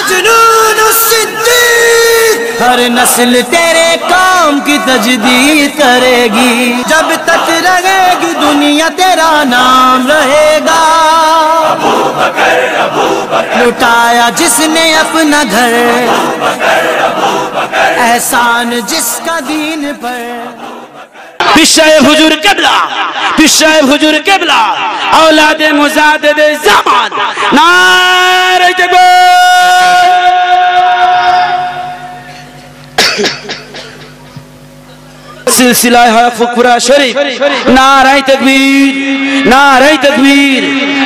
मजनून सिद्दीक, हर नस्ल तेरे काम की तजदीद करेगी। जब तक रहेगी दुनिया तेरा नाम रहेगा। लुटाया जिसने अपना घर, एहसान जिसका दीन पर। पिशाए हुजूर किबला, पिशाए हुजूर किबला, औलादे मुजाद्दिदे ज़मान, नारे तकबीर। सिलसिला है फुकरा शरीफ, नारे तकबीर, नारे तकबीर।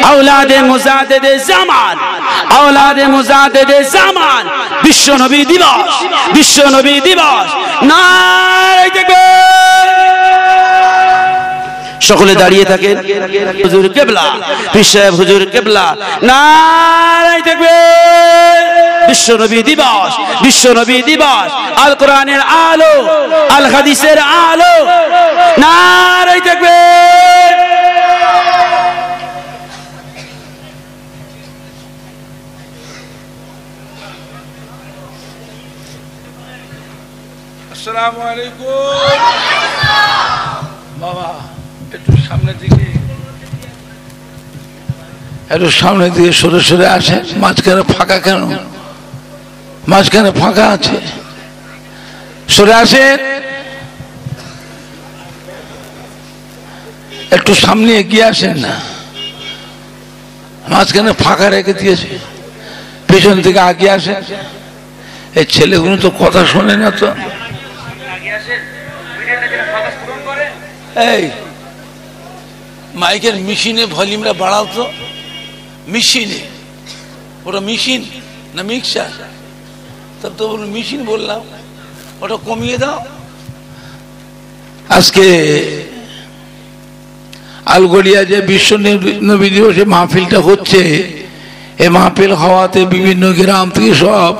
औलादे मुजाद्दिदे ज़मान, औलादे मुजाद्दिदे ज़मान, विश्व नबी दिवस, विश्व नबी दिवस, नारे तकबीर। সকলে দাঁড়িয়ে থাকেন। হুজুর কিবলা, পীর সাহেব হুজুর কিবলা, নারে তাকবীর। বিশ্ব নবী দিবস, বিশ্ব নবী দিবস, আল কোরআনের আলো, আল হাদিসের আলো, নারে তাকবীর। আসসালামু আলাইকুম। বাবা একটু সামনের দিকে, একটু সামনের দিকে সরে সরে আসেন। মাঝখানে ফাঁকা কেন? মাঝখানে ফাঁকা আছে, সরে আসেন। একটু সামনে এগিয়ে আসেন না, মাঝখানে ফাঁকা রেখে দিয়েছে। পেছন থেকে আগিয়ে আসেন। এই ছেলেগুলো তো কথা শোনে না তো। এই মাইকের মেশিনে ভলিউমটা বাড়াও তো। মেশিনে, ওটা মেশিন না মিক্সার? তব তো মেশিন বললাম, ওটা কমিয়ে দাও। আজকে আলগড়িয়া যে বিশ্ব নবী দিবসে মাহফিলটা হচ্ছে, এই মাহফিল হওয়াতে বিভিন্ন গ্রাম থেকে সব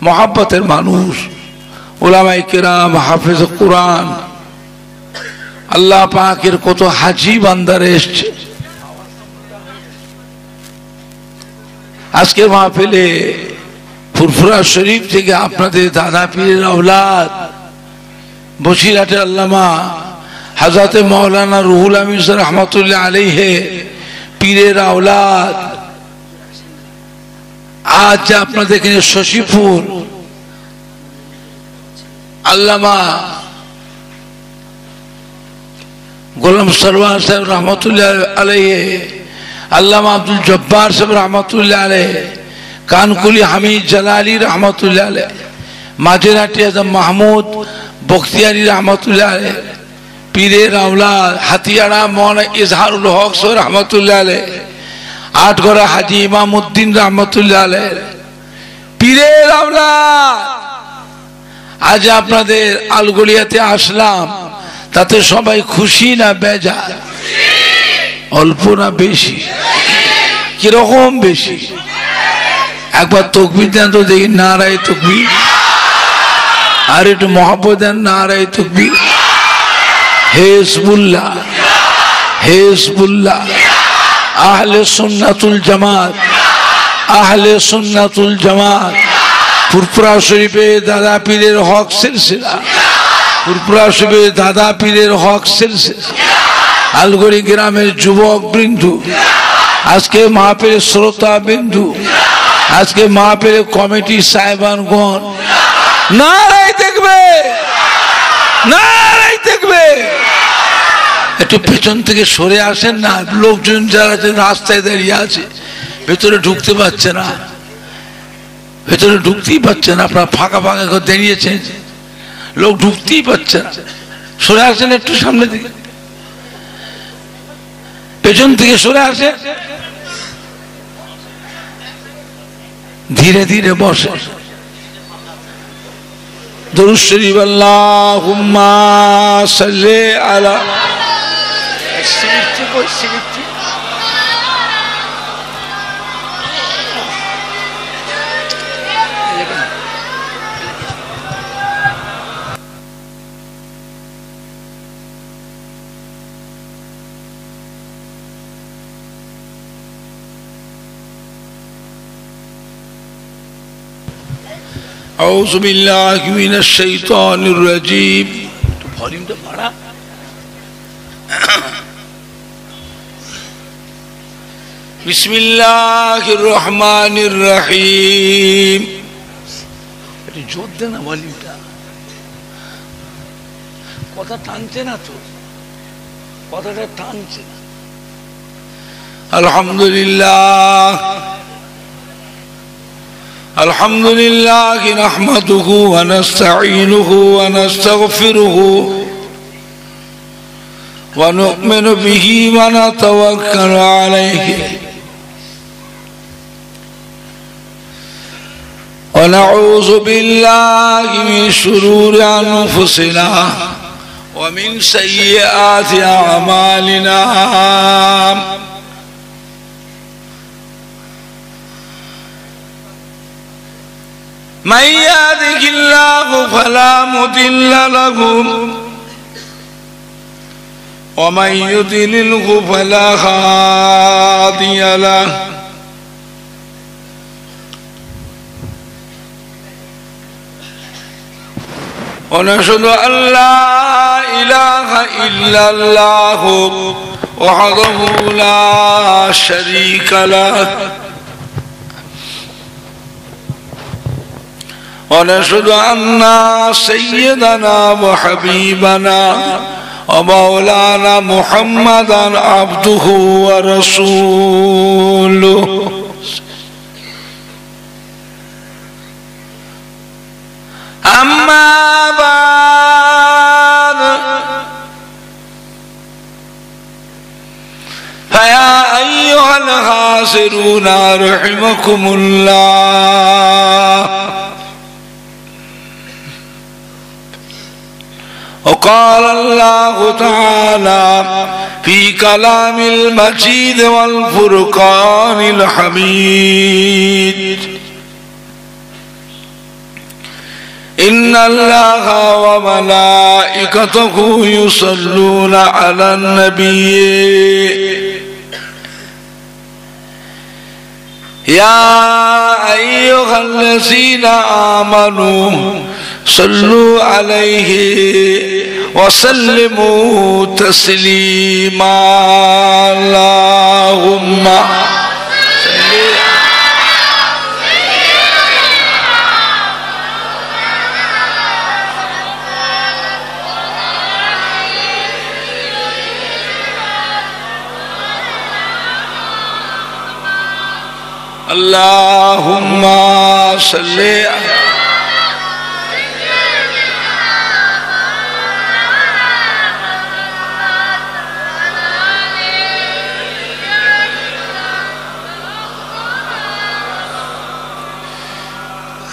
মহাব্বতের মানুষ, উলামায়ে কেরাম, হাফেজ কোরআন, আল্লাহ পাকের কত হাজি বান্দারে এসছে। আজকের মাহফিলে ফুরফুরা শরীফ থেকে আপনাদের দাদা পীরের আওলাদ বসিরহাটের আল্লামা হযরতে মাওলানা রুহুল আমিন রহমাতুল্লাহ আলাইহি পীরের আওলাদ আজ আপনাদের এখানে শশীপুর আল্লামা গোলাম সরওয়ার সাহেব রহমতুল্লাহ আলাইহি, আল্লামা আব্দুল জব্বার সাহেব রহমতুল্লাহ আলাইহি, কানকুলি হামিদ জালালি রহমতুল্লাহ আলাইহি, মাঝেরহাটি আজম মাহমুদ বখতিয়ারি রহমতুল্লাহ আলাইহি, পীরের আওলাদ হাতিয়াড়া মৌলানা ইজহারুল হক সাহেব রহমতুল্লাহ আলাইহি, আটগড়া হাজি ইমামউদ্দিন রহমতুল্লাহ আলাইহি, পীরের আওলাদ। আজ আপনাদের আলগড়িয়াতে আসলাম, তাতে সবাই খুশি না বেজার? অল্প না বেশি? কিরকম বেশি? একবার তকবীর দেন তো দেখি, নারায়ে তকবীর। আর একটু মহব্বত দেন, নারায়ে তকবীর। হিজবুল্লাহ, হিজবুল্লাহ, আহলে সুন্নাতুল জামাত, আহলে সুন্নাতুল জামাত। ফুরফুরা শরীফে দাদা পীরের হক সিলসিলা, ফুরফুরা শরীফে দাদা পীরের হক সিলসিলা। আলগড়ি গ্রামের যুবক বিন্দু, আজকে মাহফিলের শ্রোতা বিন্দু, আজকে মাহফিলের কমিটি সাহেবানগণ, নারায়ে তাকবীর, নারায়ে তাকবীর। একটু পেছন থেকে সরে আসেন না, লোকজন যারা রাস্তায় দাঁড়িয়ে আছে ভেতরে ঢুকতে পারছে না, ভেতরে ঢুকতেই পারছে না। আপনারা ফাঁকা ফাঁকা করে দাঁড়িয়েছেন, লোক ঢুকতেই পারছে না। সরে আসেন একটু সামনে দিকে, পেছন থেকে সরে আসে, ধীরে ধীরে বসে। দরুদ শরীফ আল্লাহুম্মা সাল্লি আলা। औज़ु बिल्लाहि मिनश शैतानिर रजीम। तो वॉल्यूमটা বাড়া। बिस्मिल्लाहिर रहमानिर रहीम। একটু জোর দে না ভলিউমটা, কথা টানছে না তো, কথাটা টানছে না। আলহামদুলিল্লাহ আলহামদুলিল্লাহ নাহমাদুহু ওয়া নাস্তাঈনুহু ওয়া নাস্তাগফিরুহু ওয়া নু'মিনু বিহি ওয়া নাতাওয়াক্কালু আলাইহি ওয়া নাউযু বিল্লাহি মিন শুরুরি আনফুসিনা ওয়া মিন সাইয়্যাতি আ'মালিনা। من يهده الله فلا مضل له ومن يضلله فلا هادي له. ونشهد أن لا إله إلا الله وحده لا شريك له. ونشهد أن سيدنا وحبيبنا ومولانا محمدا عبده ورسوله. أما بعد فيا أيها الحاضرون رحمكم الله. وقال الله تعالى في كلام المجيد والفرقان الحميد: إن الله وملائكته يصلون على النبي يا أيها الذين آمنوا صلوا عليه وسلموا تسليما. اللهم اللهم صل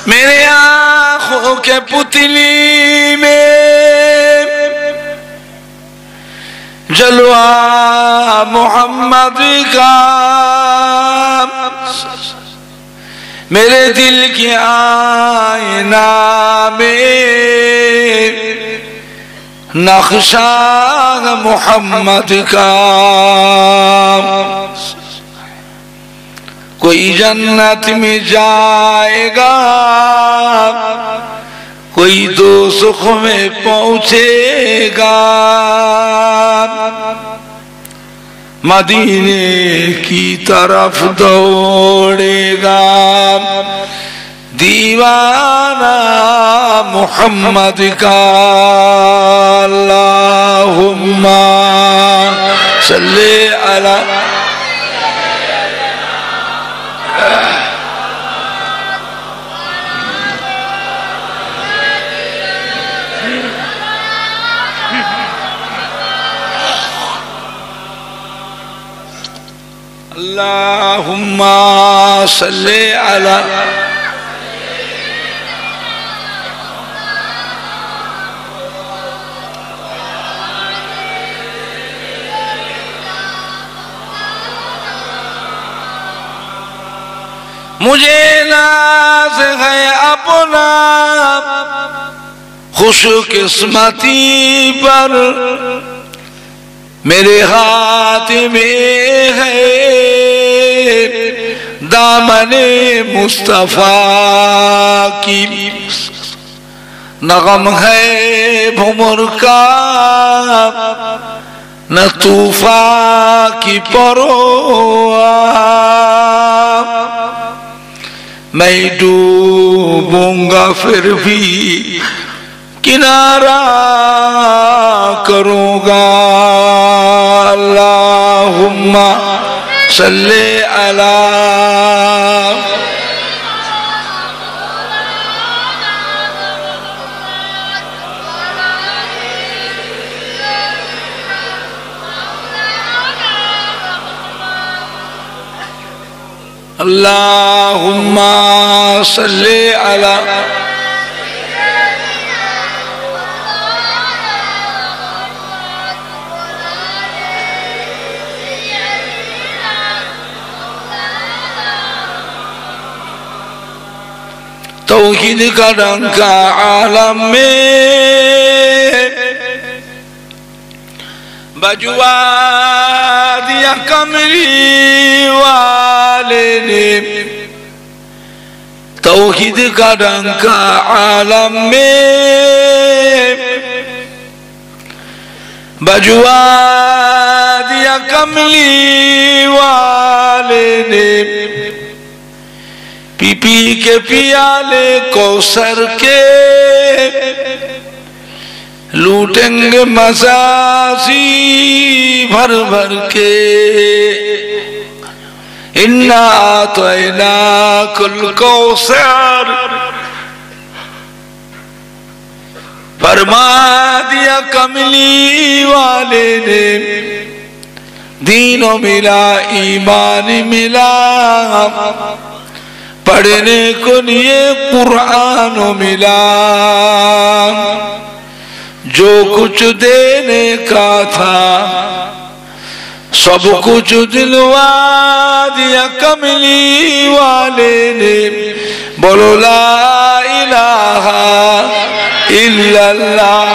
मेरे आँखों के पुतली में जलवा मोहम्मद का, मेरे दिल के आईना में नक्शा मोहम्मद का. कोई जन्नत में जाएगा, कोई दोज़ख में पहुंचेगा. मदीने की तरफ दौड़ेगा दीवाना मोहम्मद का. अल्लाहुम्मा सल्ली अला अल्लाहुम्मा सल्ली अला मुझे नाज़ है अपना खुशकिस्मती पर, मेरे हाथ में है दामने मुस्तफा की नगम है भुमर का न तूफा की परवाह मैं डूबूंगा फिर भी किनारा करूंगा अल्लाहुम्मा सल्ले अला अल्लाहुम्मा सल्ले अला तौहीद का डंका आलम में बजुआ दिया कमरी वाले ने तौहीद का डंका आलम में बजुआ दिया कमली वाले ने पी के पियाले कौसर के लूटेंगे मजाजी भर भर के इन्ना आतैना कुल कौसर फरमा दिया कमली वाले ने दीनों मिला ईमान मिला पढ़ने को लिए कुरान मिला जो कुछ देने का था सब कुछ दिलवा दिया कमली वाले ने बोलो ला इलाहा इल्लल्लाह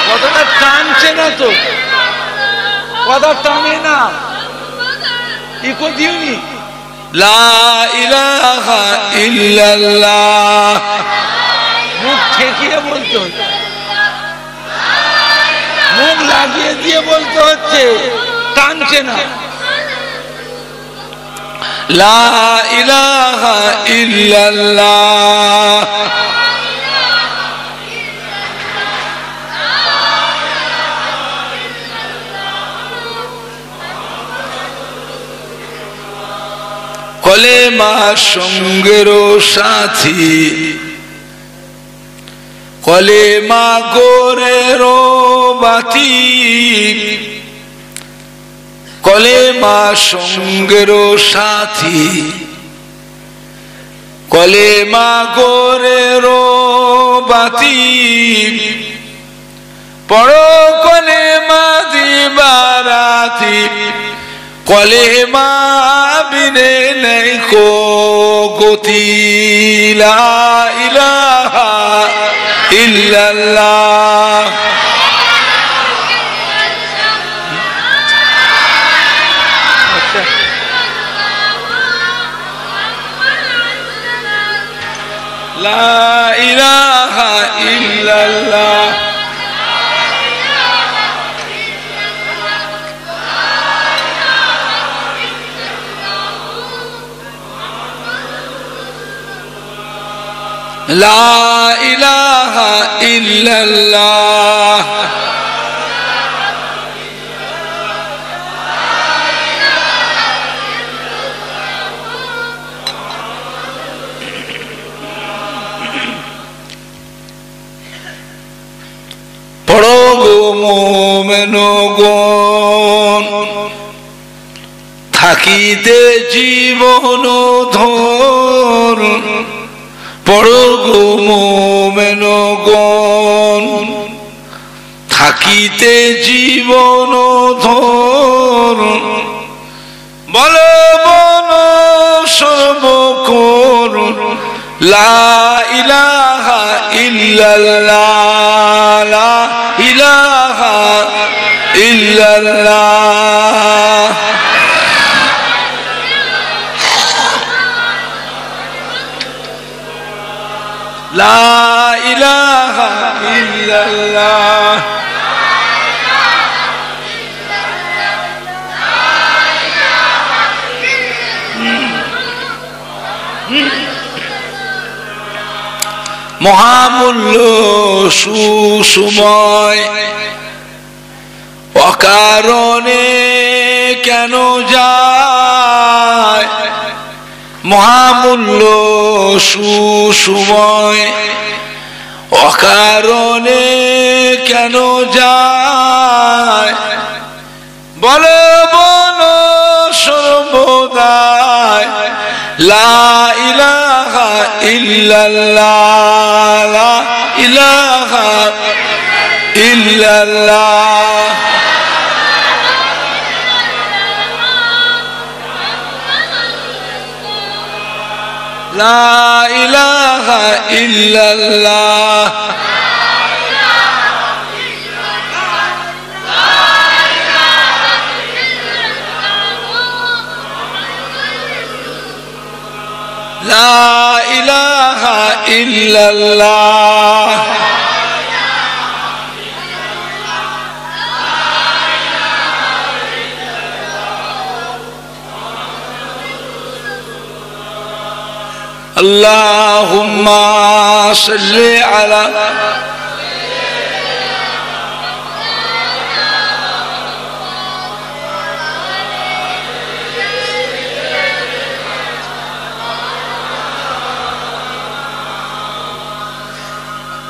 কথাটা টানছে না তো কথা টানে না इको दियोनी ला इलाहा इल्लल्लाह मुख ठेकिए बोलते हो मुख লাগিয়ে দিয়ে বলতে হচ্ছে টানছে না লা ইলাহা ইল্লাল্লাহ কলেমা সঙ্গেরও সাথী কলেমা গোরেরও বাতি কলেমা সঙ্গেরও সাথী কলেমা গোরেরও বাতি পড়ো কলেমা দিবারাতি কলেমা বিনে নেই কো গতি লা ইলাহা ইল্লাল্লাহ লা ইলাহা ইল্লাল্লাহ লা ইলাহা ইল্লাল্লাহ পড়ো গো মোমেনগণ থাকিতে জীবন ধর পড়ো গো মোমেনগণ থাকিতে জীবন ধর বলো বলো সর্বকর লা ইলাহা ইল্লাল্লাহ লা ইলাহা ইল্লাল্লাহ লা ইলাহা ইল্লাল্লাহ মহামূল্য সুসময় অকারণে কেন যায় মহামূল্য সুসময় অকারণে কেন যায় বলো বলো সর্বদাই লা ইলাহা ইল্লাল্লাহ লা ইলাহা ইল্লাল্লাহ লা ইলাহা ইল্লাল্লাহ লা ইলাহা ইল্লাল্লাহ আল্লাহুম্মা সাল্লি আলা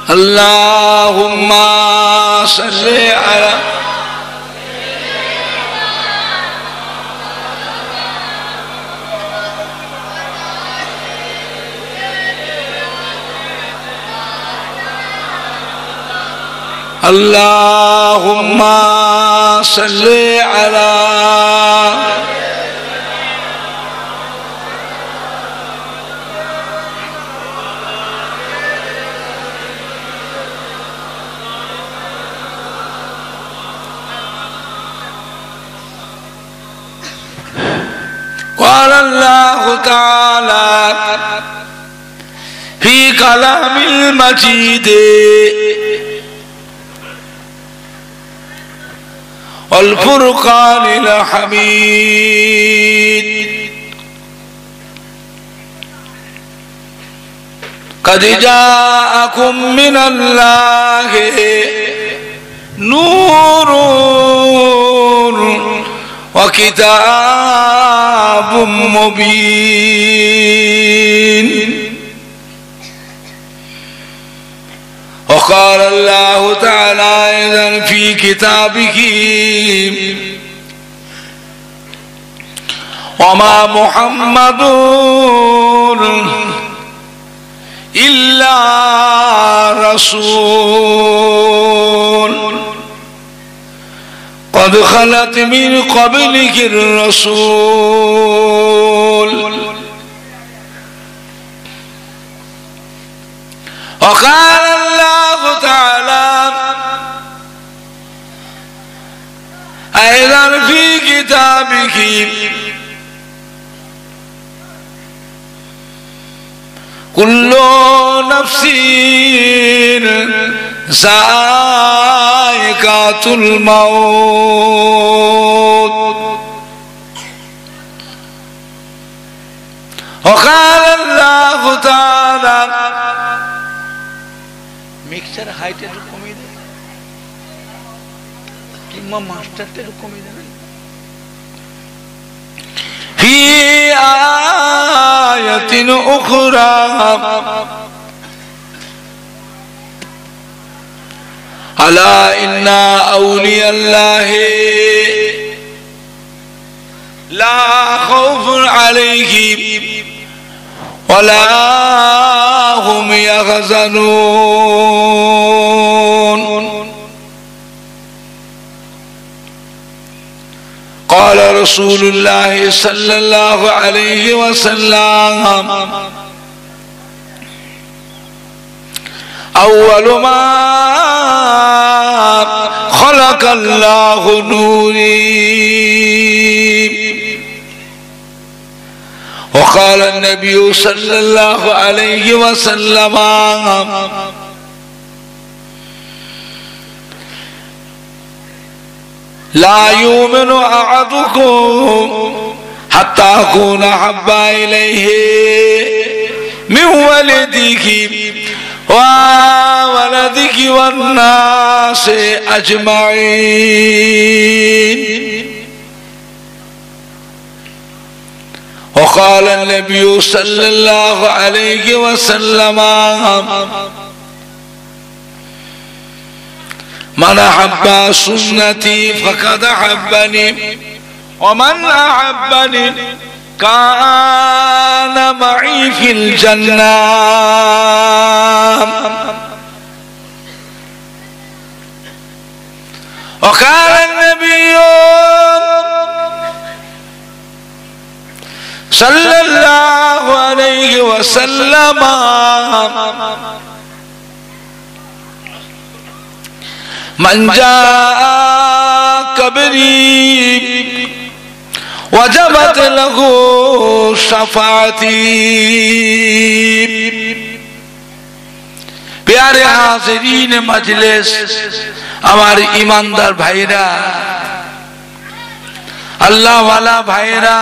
আল্লাহুম্মা সাল্লি আলা আল্লাহুম্মা সাল্লি আলা قال الله تعالى في كلام المجيد والفرقان الحميد قد جاءكم من الله نور وكتاب مبين وقال الله تعالى أيضا في كتابه وما محمد إلا رسول قد خلت من قبله الرسول وقال الله تعالى أيضا في كتابه كل نفس ذائقة الموت وقال الله تعالى মিক্সার হাইট একটু কমিয়ে দেন কিংবা মাস্টারটা একটু কমিয়ে দেন في آية أخرى ألا إن أولياء الله لا خوف عليهم ولا هم يحزنون قال رسول الله صلى الله عليه وسلم أول ما خلق الله نوري وقال النبي صلى الله عليه وسلم لا يؤمن أحدكم حتى أكون أحب إليه من ولده وولدك والناس أجمعين. وقال النبي صلى الله عليه وسلم من أحب سنتي فقد أحبني ومن أحبني كان معي في الجنة. وقال النبي صلى الله عليه وسلم من جاء قبري وجبت له شفاعتي. प्यारे हाज़रीन मजलिस, हमारे ईमानदार भाईरा, अल्लाह वाला भाईरा,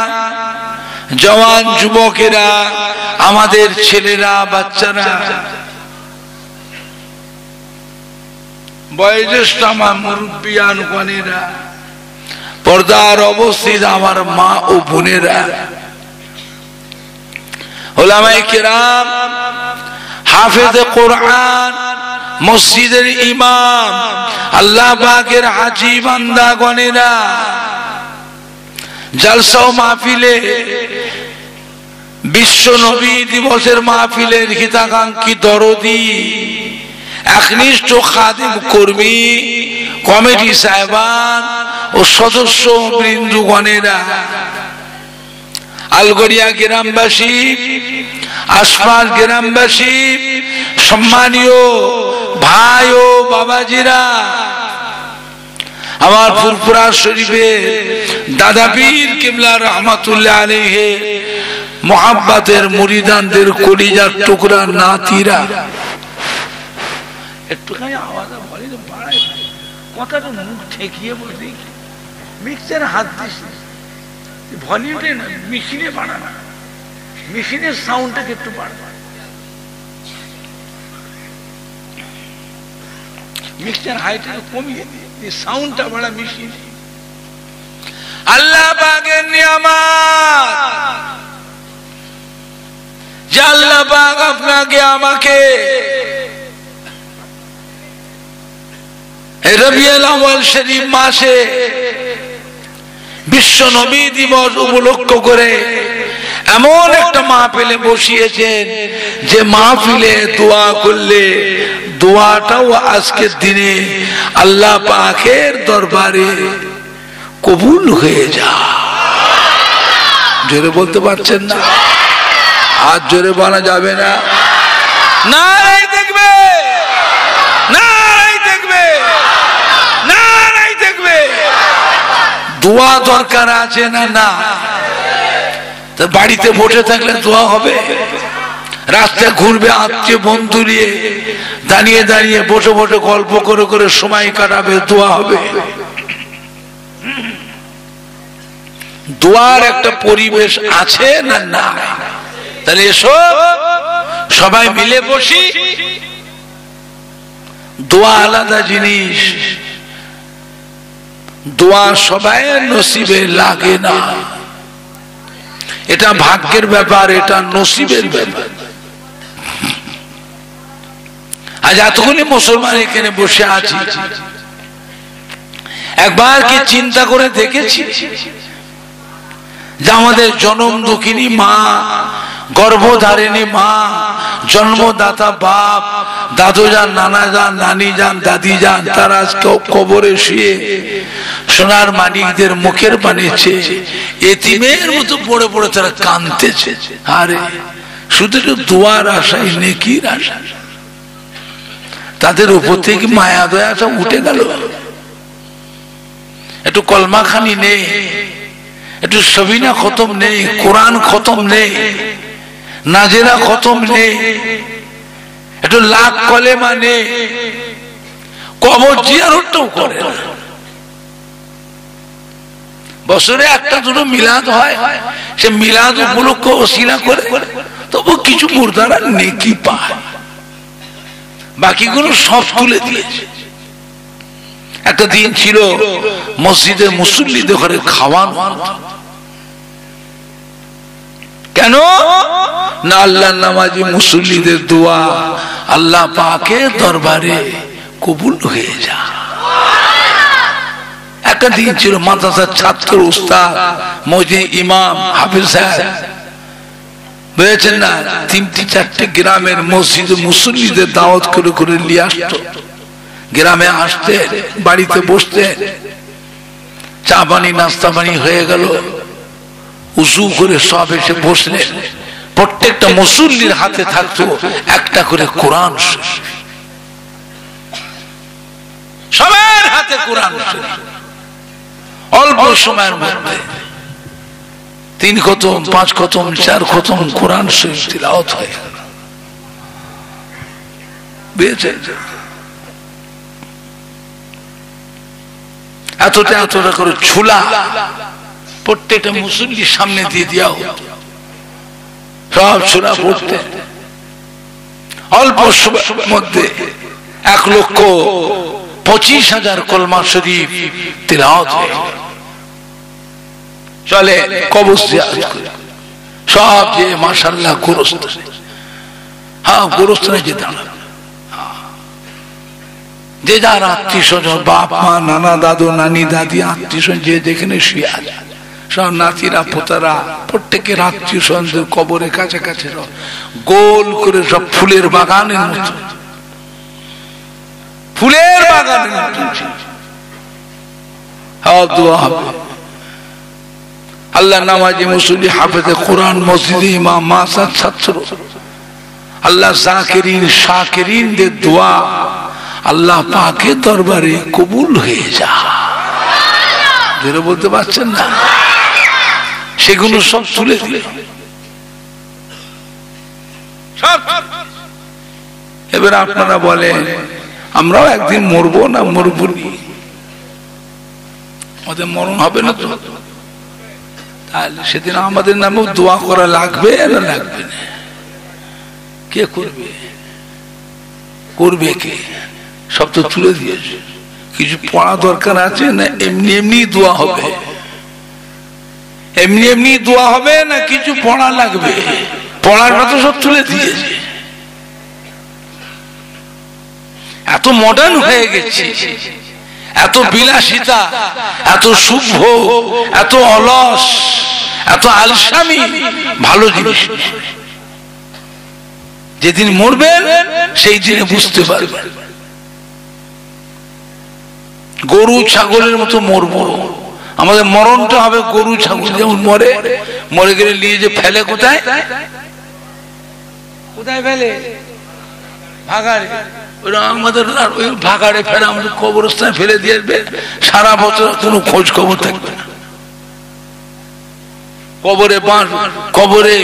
जवान যুবকেরা, আমাদের ছেলেরা বাচ্চারা, বয়োজ্যেষ্ঠ আমার মুরব্বিয়ান গণেরা, পর্দার অবস্থিত আমার মা ও বোনেরা, উলামায়ে কিরাম, হাফেজে কোরআন, মসজিদের ইমাম, আল্লাহ পাকের হাজী বান্দা গণেরা, জলসা ও মাহফিলে, বিশ্ব নবী দিবসের মাহফিলের হিতাকাঙ্ক্ষী দরদি একনিষ্ঠ খাদিম কর্মী, কমিটি সাহেবান ও সদস্য বৃন্দগণেরা, আলগড়িয়া গ্রামবাসী, আশপাশ গ্রামবাসী, সম্মানীয় ভাই ও বাবাজিরা, আমার ফুরফুরা শরীফে দাদা পীর কিবলা রহমাতুল্লাহ আলাইহি মুহাব্বতের মুরিদানদের কলিজার টুকরা নাতিরা, একটুখানি আওয়াজ বলি তো বাড়াই, কথাটা মুখ ঠেকিয়ে বলছি, মিক্সার হাত দিস, ভলিউমটা না মেশিনে বাড়ানো, মেশিনের সাউন্ডটাকে একটু বাড়ানো, মিক্সার হাইটটা কমিয়ে দিয়ে সাউন্ডটা বাড়া মেশিন। আল্লাহ পাকের নিয়ামত যে আল্লাহ পাক আপনাকে আমাকে রবিউল আউয়াল শরীফ মাসে বিশ্ব নবী দিবস উপলক্ষ করে এমন একটা মাহফিলে বসিয়েছেন যে মাহফিলে দোয়া করলে দোয়াটাও আজকের দিনে আল্লাহ পাকের দরবারে কবুল হয়ে যায়। জোরে বলতে পারছেন না? আজ জোরে বলা যাবে না? নারায়ে তাকবীর, নারায়ে তাকবীর, নারায়ে তাকবীর। দোয়া দরকার আছে না? না। তো বাড়িতে বসে থাকলে দোয়া হবে? রাস্তায় ঘুরবে আত্মীয় বন্ধু নিয়ে, দাঁড়িয়ে দাঁড়িয়ে বসে বসে গল্প করে করে সময় কাটাবে, দোয়া হবে? দোয়ার একটা পরিবেশ আছে না? না। তাহলে এসো সবাই মিলে বসি। দোয়া আলাদা জিনিস, দোয়া সবাই নসিবে লাগে না, এটা ভাগ্যের ব্যাপার, এটা নসিবের ব্যাপার। আজ এতগুলি মুসলমান এখানে বসে আছি, একবার কি চিন্তা করে দেখেছি যে আমাদের জনম দুঃখিনী মা, গর্ভধারিণী মা, জন্মদাতা বাপ, দাদু যান, নানা যান, নানি যান, দাদি যান, তারা আজকে কবরে শুয়ে সোনার মানিকদের মুখের বানিয়েছে, এতিমের মতো পড়ে পড়ে তারা কাঁদতেছে। আরে শুধু একটু দোয়ার আশায়, নেকির আশা, তাদের উপর থেকে মায়া দয়া সব উঠে গেল। একটু কলমাখানি নেই, একটু সবিনা খতম নেই, কোরআন খতম নেই, নাজেরা খতম নেই, একটু লাখ কলেমা নেই, কবর জিয়ারতটাও করে না। বছরে একটা দুটো মিলাদ হয়, সে মিলাদ উপলক্ষ ওসিলা করে তবু কিছু মুর্দারা নেকি পায়, বাকিগুলো সব তুলে দিয়েছে। একটা দিন ছিল মসজিদের মুসল্লিদের ঘরে খাওয়ানো, কেন না আল্লাহর নামাজি মুসল্লিদের দোয়া আল্লাহ পাকের দরবারে কবুল হয়ে যায়। একটা দিন ছিল মাদ্রাসার ছাত্র উস্তাদ মসজিদ ইমাম হাফিজ সাহেব বুঝেছেন না, 3-4টে গ্রামের মসজিদ মুসল্লিদের দাওয়াত করে করে নিয়ে আসতো। গ্রামে আসতে, বাড়িতে বসতে, চা পানি নাস্তা পানি হয়ে গেল, উজু করে সব এসে বসলেন। প্রত্যেকটা মুসল্লির হাতে থাকতো একটা করে কোরআন শরীফ, সবার হাতে কোরআন শরীফ। অল্প সময়ের মধ্যে 3 খতম, 5 খতম, 4 খতম কোরআন শরীফ তিলাওয়াত হয়ে গেল। বুঝেছেন? এতটা করে ছোলা প্রত্যেকটা মুসল্লির সামনে দিয়ে দেওয়া হতো, সব ছোলা পড়তে। অল্প সময়ের মধ্যে 1,25,000 কলমা শরীফ তিলাওয়াত হয়ে গেল। চলে কবর জিয়ারত করে সব যে মাশাআল্লাহ গোরস্থানে, হ্যাঁ গোরস্থানে যেতে হবে, যে যার আত্মীয় স্বজন, বাপ মা, নানা দাদু নানি দাদি আত্মীয় স্বজন যে যেখানে শুয়ে আছে, সব নাতিরা পোতারা প্রত্যেকের আত্মীয় স্বজন কবরের কাছাকাছি গোল করে সব ফুলের বাগানের মতো, ফুলের বাগানের মতো দোয়া হবে। আল্লাহ নামাজি মুসল্লি হাফেজে কোরআন মসজিদে ইমাম মাসাদ ছাত্র আল্লাহ জাকিরিন শাকিরিনদের দোয়া আল্লাহ পাকের দরবারে কবুল হয়ে যায়। যেটা বলতে পারছেন না, সেগুলো সব তুলে দিলে সব। এবার আপনারা বলেন আমরাও একদিন মরবো না মরবো নি? আমাদের মরণ হবে না তো? তাহলে সেদিন আমাদের নামেও দোয়া করা লাগবে না লাগবে না? কে করবে? করবে কে? সব তো তুলে দিয়েছে। কিছু পড়া দরকার আছে না এমনি এমনি দোয়া হবে? এমনি এমনি দোয়া হবে না কিছু পড়া লাগবে? পড়াটা তো সব তুলে দিয়েছে। এত মডার্ন হয়ে গেছে, এত বিলাসিতা, এত শুভ, এত অলস, এত আলসামি ভালো জিনিস। যেদিন মরবেন সেই দিনে বুঝতে পারবেন। গরু ছাগলের মতো মরবো, আমাদের মরণটা হবে গরু ছাগল যেমন মরে, মরে গেলে নিয়ে যে ফেলে কোথায় কোথায় ফেলে? ভাগাড়ে। আমাদের ওই ভাগাড়ে ফেলে, আমাদের কবরস্থানে ফেলে দিয়ে আসবে, সারা বছর কোনো খোঁজ খবর থাকবে না। কবরে কবরে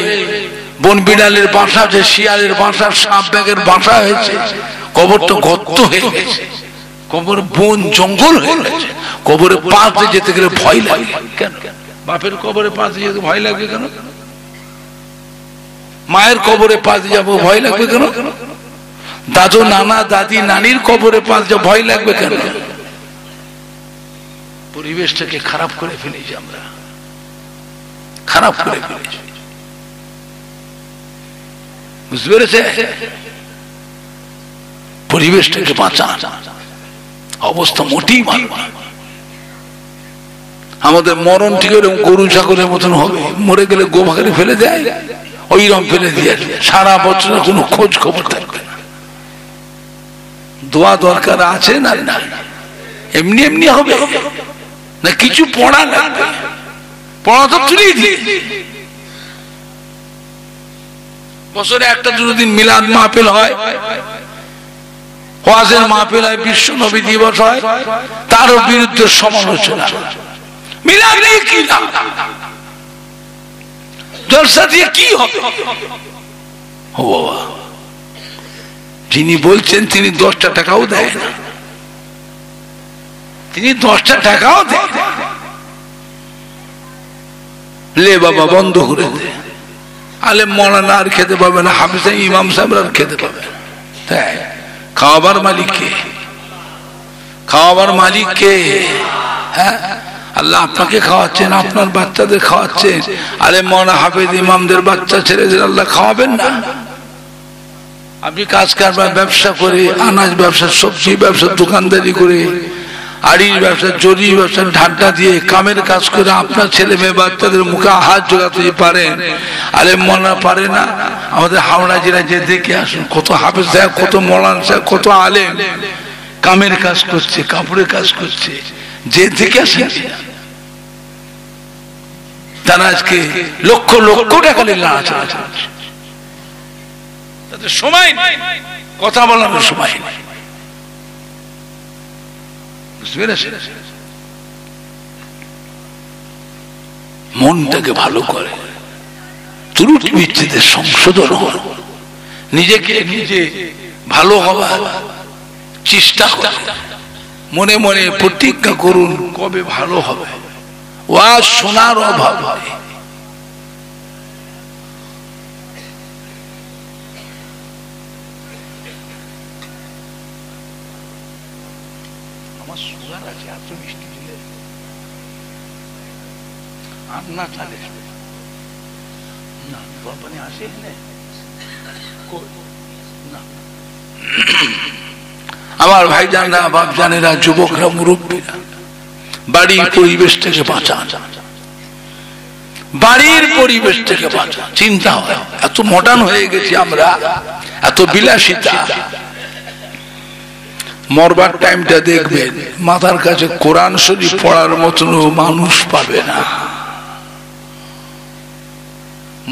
বন বিড়ালের বাসা আছে, শিয়ালের বাসা, সাপ ব্যাগের বাসা হয়েছে, কবরটা গর্ত হয়ে গেছে, কবর বন জঙ্গল হয়ে গেছে। কবরে পাশ দিয়ে যেতে গেলে ভয় লাগে। কেন? বাপের কবরে পাশ দিয়ে যেতে ভয় লাগবে কেন? মায়ের কবরে পাশ দিয়ে যাবো ভয় লাগবে কেন? দাদু নানা দাদি নানির কবরে পাশ দিয়ে ভয় লাগবে কেন? পরিবেশটাকে খারাপ করে ফেলেছি আমরা, খারাপ করে ফেলেছি। বুঝতে পেরেছে? পরিবেশটাকে বাঁচান, অবস্থা মোটেই ভালো না। আমাদের মরণ ঠিক এরকম গরু ছাগলের মতন হবে, মরে গেলে গোভাগারে ফেলে দেয়, ওইরকম ফেলে দিয়ে সারা বছর কোনো খোঁজ খবর থাকবে না। দোয়া দরকার আছে না? না এমনি এমনি হবে না, কিছু পড়া লাগবে। পড়া তো তুলেই দিয়ে বছরে একটা দুটো দিন মিলাদ মাহফিল হয়, ওয়াজের মাহফিল হয়, বিশ্ব নবী দিবস হয়, তারও বিরুদ্ধে সমালোচনা। মিলাদ নিয়ে কি লাভ, জলসা দিয়ে কি হবে? ও বাবা, যিনি বলছেন তিনি 10টা টাকাও দেয় না, তিনি 10টা টাকাও দেয় না। লে বাবা বন্ধ করে দে, আলেম মৌলানা আর খেতে পাবে না, হাফেজ ইমাম সাহেব আর খেতে পাবে না। তাই খাওয়াবার মালিক কে? খাওয়াবার মালিক কে? হ্যাঁ, আল্লাহ আপনাকে খাওয়াচ্ছেন, আপনার বাচ্চাদের খাওয়াচ্ছেন, আলেম মৌলানা হাফেজ ইমামদের বাচ্চা ছেলেদের আল্লাহ খাওয়াবেন না? আপনি কাজ কারবার ব্যবসা করে, আনাজ ব্যবসা, সবজি ব্যবসা, দোকানদারি করে, আড়ির ব্যবসা, জরির ব্যবসা, ঢাড্ডা দিয়ে কামের কাজ করে আপনার ছেলে মেয়ে বাচ্চাদের মুখে হাত জোগাতে পারেন, আলেম মৌলানা পারে না? আমাদের হাওড়া জেলায় যে দেখে আসুন, কত হাফেজ সাহেব, কত মৌলানা সাহেব, কত আলেম কামের কাজ করছে, কাপড়ের কাজ করছে, যে দেখে আসেন। তারা আজকে লক্ষ লক্ষ টাকা নাড়াচাড়া চলছে, তাদের সময় নেই, কথা বলার সময় নেই। মনটাকে ভালো করে, ত্রুটি বিচ্ছেদের সংশোধন হন, নিজেকে নিজে ভালো হওয়ার চেষ্টা করুন, মনে মনে প্রতিজ্ঞা করুন কবে ভালো হবে। ওয়াজ শোনার অভাব হয়, আমার সুগার আছে, এত মিষ্টি দিলে আর না চালে না, কোম্পানি আসে না। আমার ভাইজানরা, বাপজানেরা, যুবকরা, মুরব্বীরা, বাড়ির পরিবেশ থেকে বাঁচান, বাড়ির পরিবেশ থেকে বাঁচান। চিন্তা হয় এত মডার্ন হয়ে গেছি আমরা, এত বিলাসিতা। মরবার টাইমটা দেখবেন মাথার কাছে কোরআন শরীফ পড়ার মতন মানুষ পাবে না।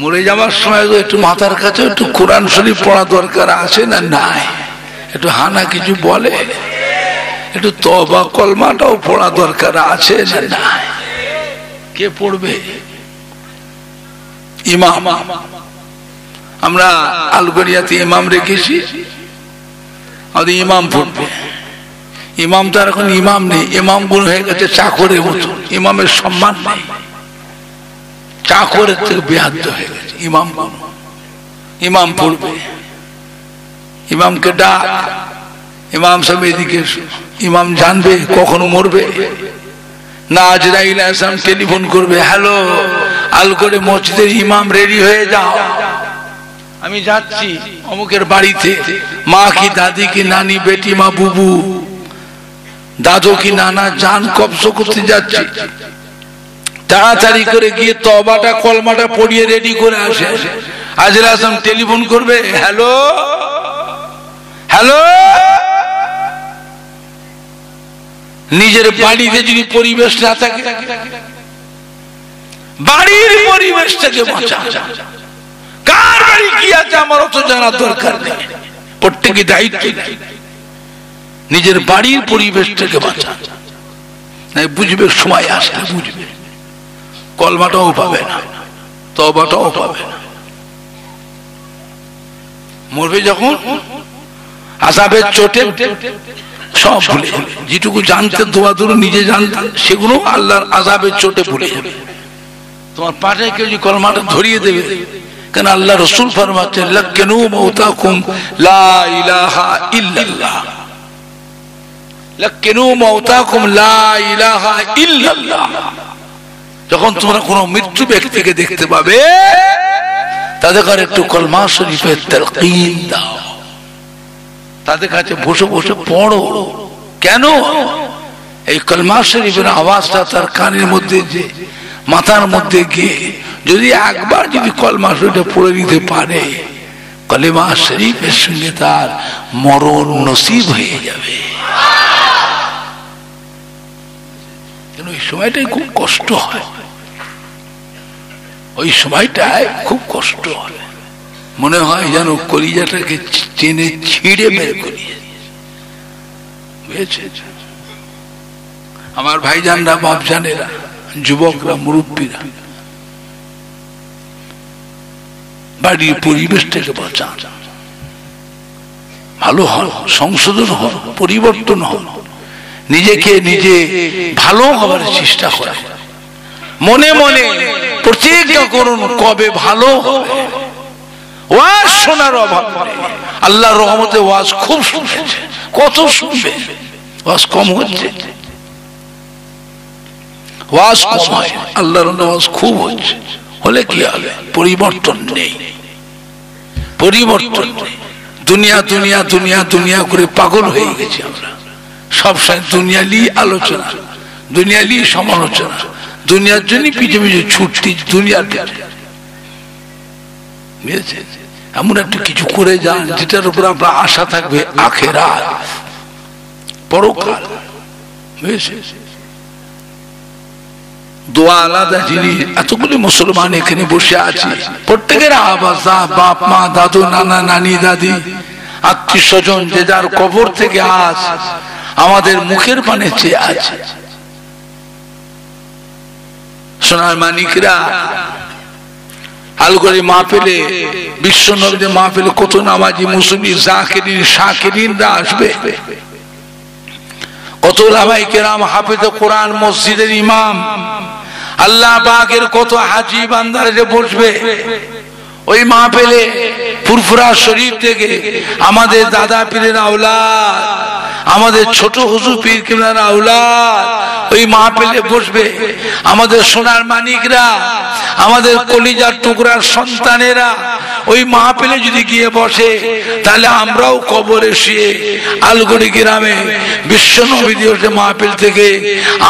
মরে যাওয়ার সময় একটু মাথার কাছে একটু কোরআন শরীফ পড়া দরকার আছে না নাই? একটু হানা কিছু বলে, একটু তওবা কলমাটাও পড়া দরকার আছে না নাই? কে পড়বে? ইমাম। আমরা আলগড়িয়াতে ইমাম রেখেছি, আমাদের ইমাম পড়বে। ইমাম তো এখন ইমাম নেই, ইমাম গুলো হয়ে গেছে চাকরের মতো, ইমামের সম্মান নেই, চাকরের থেকে বেহাদ্দ হয়ে গেছে ইমাম। ইমাম পড়বে, ইমামকে ডাক, ইমাম সাহেব এদিকে এসো। ইমাম জানবে কখনো মরবে না, আজরাইল আসলাম টেলিফোন করবে, হ্যালো আলগড়ে মসজিদের ইমাম রেডি হয়ে যাও, আমি যাচ্ছি অমুকের বাড়িতে। মা কি দাদি কি নানি, বেটি মা বুবু, দাদু কি নানা জান কবজ করতে যাচ্ছি। তাড়াতাড়ি করে গিয়ে তওবাটা কলমাটা পড়িয়ে রেডি করে আসে। আজরাইল আসলাম টেলিফোন করবে, হ্যালো হ্যালো। নিজের বাড়িতে যদি পরিবেশ না থাকে, বাড়ির পরিবেশটাকে বাঁচা। কার বাড়ি কি আছে আমার অত জানার দরকার নেই, প্রত্যেকে দায়িত্ব নিজের বাড়ির পরিবেশটাকে বাঁচা। বুঝবে সময় আসলে বুঝবে, কলমাটাও পাবে না, তওবাটাও পাবে না। মরবে যখন আযাবের চোটে সব ভুলে যাবে, যেটুকু জানতে দোয়া দূর নিজে জানতেন সেগুলো আল্লাহর আযাবের চোটে ভুলে যাবে। তোমার পাশে কেউ যদি কলমাটা ধরিয়ে দেবে, কেন আল্লাহ রাসূল ফরমাচ্ছেন লাক্কিনু মাউতাকুম লা ইলাহা ইল্লাল্লাহ, লাক্কিনু মাউতাকুম লা ইলাহা ইল্লাল্লাহ। যখন তোমরা কোনো মৃত্যু ব্যক্তিকে দেখতে পাবে, তাদের কাছে একটু কলমা শরীফের তালকিন দাও, তাদের কাছে বসে বসে পড়ো। কেন? এই কলমা শরীফের আওয়াজটা তার কানের মধ্যে, যে মাথার মধ্যে গিয়ে যদি একবার যদি কলমা শরীফটা পড়ে নিতে পারে, কলেমা শরীফের সঙ্গে তার মরণ নসিব হয়ে যাবে। ওই সময়টাই খুব কষ্ট হয়, ওই সময়টায় খুব কষ্ট হয়, মনে হয় যেন কলিজাটাকে টেনে ছিঁড়ে বের করিয়ে। আমার ভাইজানরা, বাপজানেরা, যুবকরা, মুরব্বীরা বাড়ির পরিবেশটাকে বাঁচান, ভালো হন, সংশোধন হন, পরিবর্তন হন, নিজেকে নিজে ভালো হবার চেষ্টা করেন, মনে মনে প্রতিজ্ঞা করুন কবে ভালো হবে। ওয়াজ শোনার অভাব নেই, আল্লাহর রহমতে ওয়াজ খুব শুনেছে, কত শুনবে, ওয়াজ কম হচ্ছে, ওয়াজ কম হয়, আল্লাহর ওয়াজ খুব হচ্ছে, হলে কি হবে? পরিবর্তন নেই, পরিবর্তন নেই। দুনিয়া দুনিয়া দুনিয়া দুনিয়া করে পাগল হয়ে গেছি আমরা, সবসময় দুনিয়ালি আলোচনা, দুনিয়ালি সমালোচনা, দুনিয়ার জন্য পিছু পিছু ছুটতি, দুনিয়ার এমন একটা কিছু করে যান যেটার উপর আপনার আশা থাকবে আখিরাত, পরকাল। দোয়া আলাদা জিনিস। এতগুলি মুসলমান এখানে বসে আছে, প্রত্যেকের আবাসা, বাপ মা, দাদু, নানা, নানি, দাদি, আত্মীয় স্বজন যে যার কবর থেকে আজ আমাদের মুখের পানে চেয়ে আছে। সোনার মানিকরা আলগরে মাহফিলে, বিশ্ব নবীর মাহফিলে কত নামাজি, মুসলিম, জাকিরিন, শাকিরিনরা আসবে, কত ওলামায়ে কেরাম, হাফেজ কোরআন, মসজিদের ইমাম, আল্লাহ পাকের কত হাজী বান্দারা যে বসবে ওই মাহফিলে। ফুরফুরা শরীফ থেকে আমাদের দাদা পীরের আওলাদ, আমাদের ছোট হুজুর পীর কেবলার আওলাদ ওই মাহফিলে বসবে। আমাদের সোনার মানিকরা, আমাদের কলিজার টুকরার সন্তানেরা ওই মাহফিলে যদি গিয়ে বসে, তাহলে আমরাও কবরে শুয়ে আলগড়ি গ্রামে বিশ্ব নবী দিবসের মাহফিল থেকে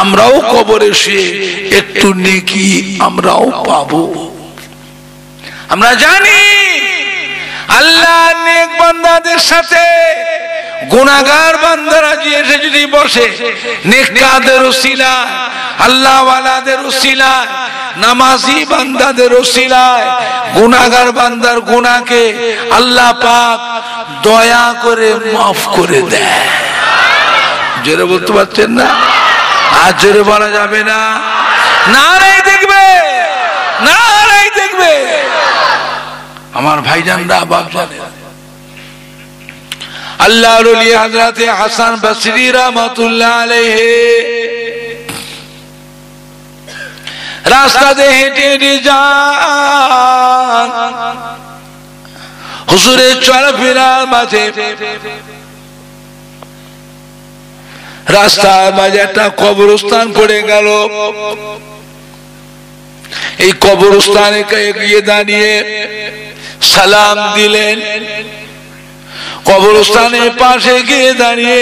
আমরাও কবরে শুয়ে একটু নেকি আমরাও পাবো। আমরা জানি আল্লাহ নেক বান্দাদের সাথে গুনাহগার বান্দারা যে এসে যদি বসে, নেককারদের উসিলায়, আল্লাহ ওয়ালাদের উসিলায়, নামাজি বান্দাদের উসিলায় গুনাহগার বান্দার গুনাহকে আল্লাহ পাক দয়া করে মাফ করে দেয়। জোরে বলতে পারছেন না? আর জোরে বলা যাবে না? নারাই দেখবে, নারাই দেখবে আমার ভাইজানরা, বাপজানেরা। আল্লাহর ওলি হযরতে হাসান বসরি রাহমাতুল্লাহ আলাইহি রাস্তাতে হেঁটে হেঁটে যান, হুজুরের চলাফেরার মাঝে রাস্তার মাঝে একটা কবরস্থান পড়ে গেল। এই কবরস্থানে গিয়ে দাঁড়িয়ে সালাম দিলেন, কবরস্থানের পাশে গিয়ে দাঁড়িয়ে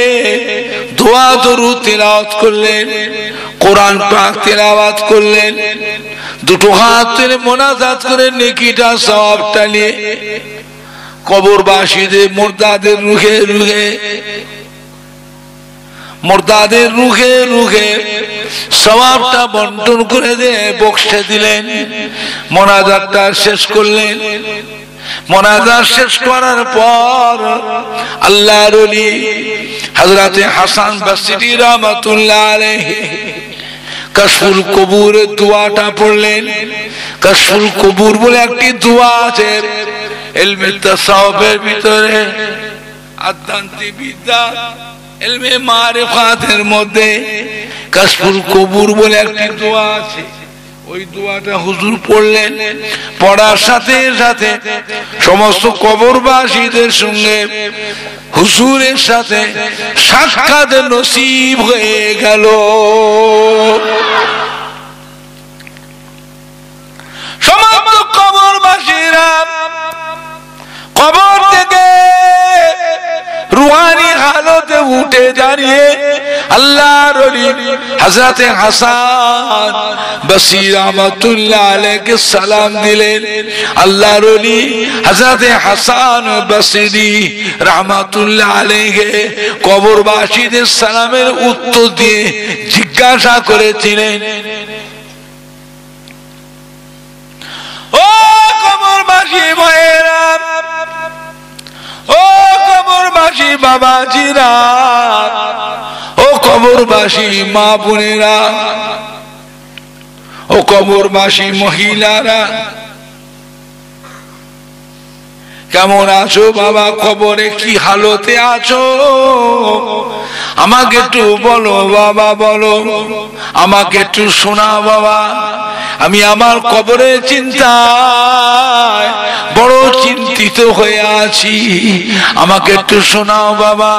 দোয়া দরুদ তিলাওয়াত করলেন, কোরআন পাক তিলাওয়াত করলেন, দুটো হাত তুলে মোনাজাত করে নেকিটা সওয়াবটা নিয়ে কবরবাসীদের মুর্দাদের রুহে রুহে, মুর্দাদের রুহে রুহে সওয়াবটা বন্টন করে দিয়ে বক্সে দিলেন। মোনাজাতটা শেষ করলেন। মোনাজাত শেষ করার পর আল্লাহর ওলি হযরতে হাসান বসরি রাহমাতুল্লাহ আলাইহি কাশফুল কবুরের দোয়াটা পড়লেন। কাশফুল কবুর বলে একটি দোয়া আছে ইলমে তাসাউফের ভিতরে, আধ্যাত্মিক বিদ্যা ইলমে মারিফাতের মধ্যে কাশফুল কবুর বলে একটি দোয়া আছে। ওই দোয়াটা হুজুর পড়লেন। পড়ার সাথে সাথে সমস্ত কবরবাসীদের সঙ্গে হুজুরের সাথে সাক্ষাৎ নসিব হয়ে গেল। সমস্ত কবরবাসীরা কবর থেকে রুহানি হালতে উঠে দাঁড়িয়ে আল্লাহর ওলি হযরতে হাসান বসরি রাহমাতুল্লাহ আলাইহি সালাম দিলেন। আল্লাহর ওলি হযরতে হাসান বসরি রাহমাতুল্লাহ আলাইহি কবরবাসীদের সালামের উত্তর দিয়ে জিজ্ঞাসা করেছিলেন, ও কবরবাসী ভাইয়েরা, ও কবরবাসী বাবাজিরা, ও কবরবাসী মা বোনেরা, ও কবরবাসী মহিলারা কেমন আছো বাবা? কবরে কি হালতে আছো? আমাকে একটু বলো বাবা, বলো আমাকে একটু শোনাও বাবা। আমি আমার কবরের চিন্তায় বড় চিন্তিত হয়ে আছি, আমাকে একটু শোনাও বাবা।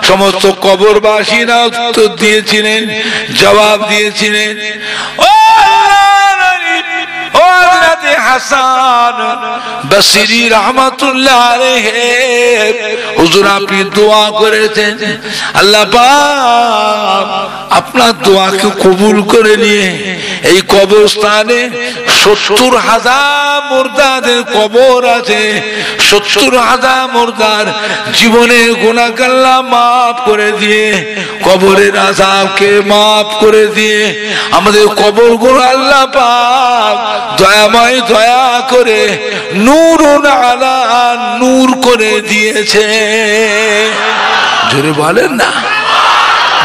সমস্ত কবরবাসীরা উত্তর দিয়েছিলেন, জবাব দিয়েছিলেন, ও হাসান বসরি রহমাতুল্লাহ আলাইহি, হুজুর আপনি দোয়া করেছেন, আল্লাহ পাক আপনার দোয়াকে কবুল করে নিয়ে এই কবরস্থানে 70,000 মুর্দাদের কবর আছে। 70,000 মুর্দার জীবনের গুনাহ আল্লাহ মাফ করে দিয়ে, কবরের আযাবকে মাফ করে দিয়ে আমাদের কবরগুলো আল্লাহ পাক দয়াময় দয়া করে নূরুন আলা নূর করে দিয়েছে। জোরে বলেন না,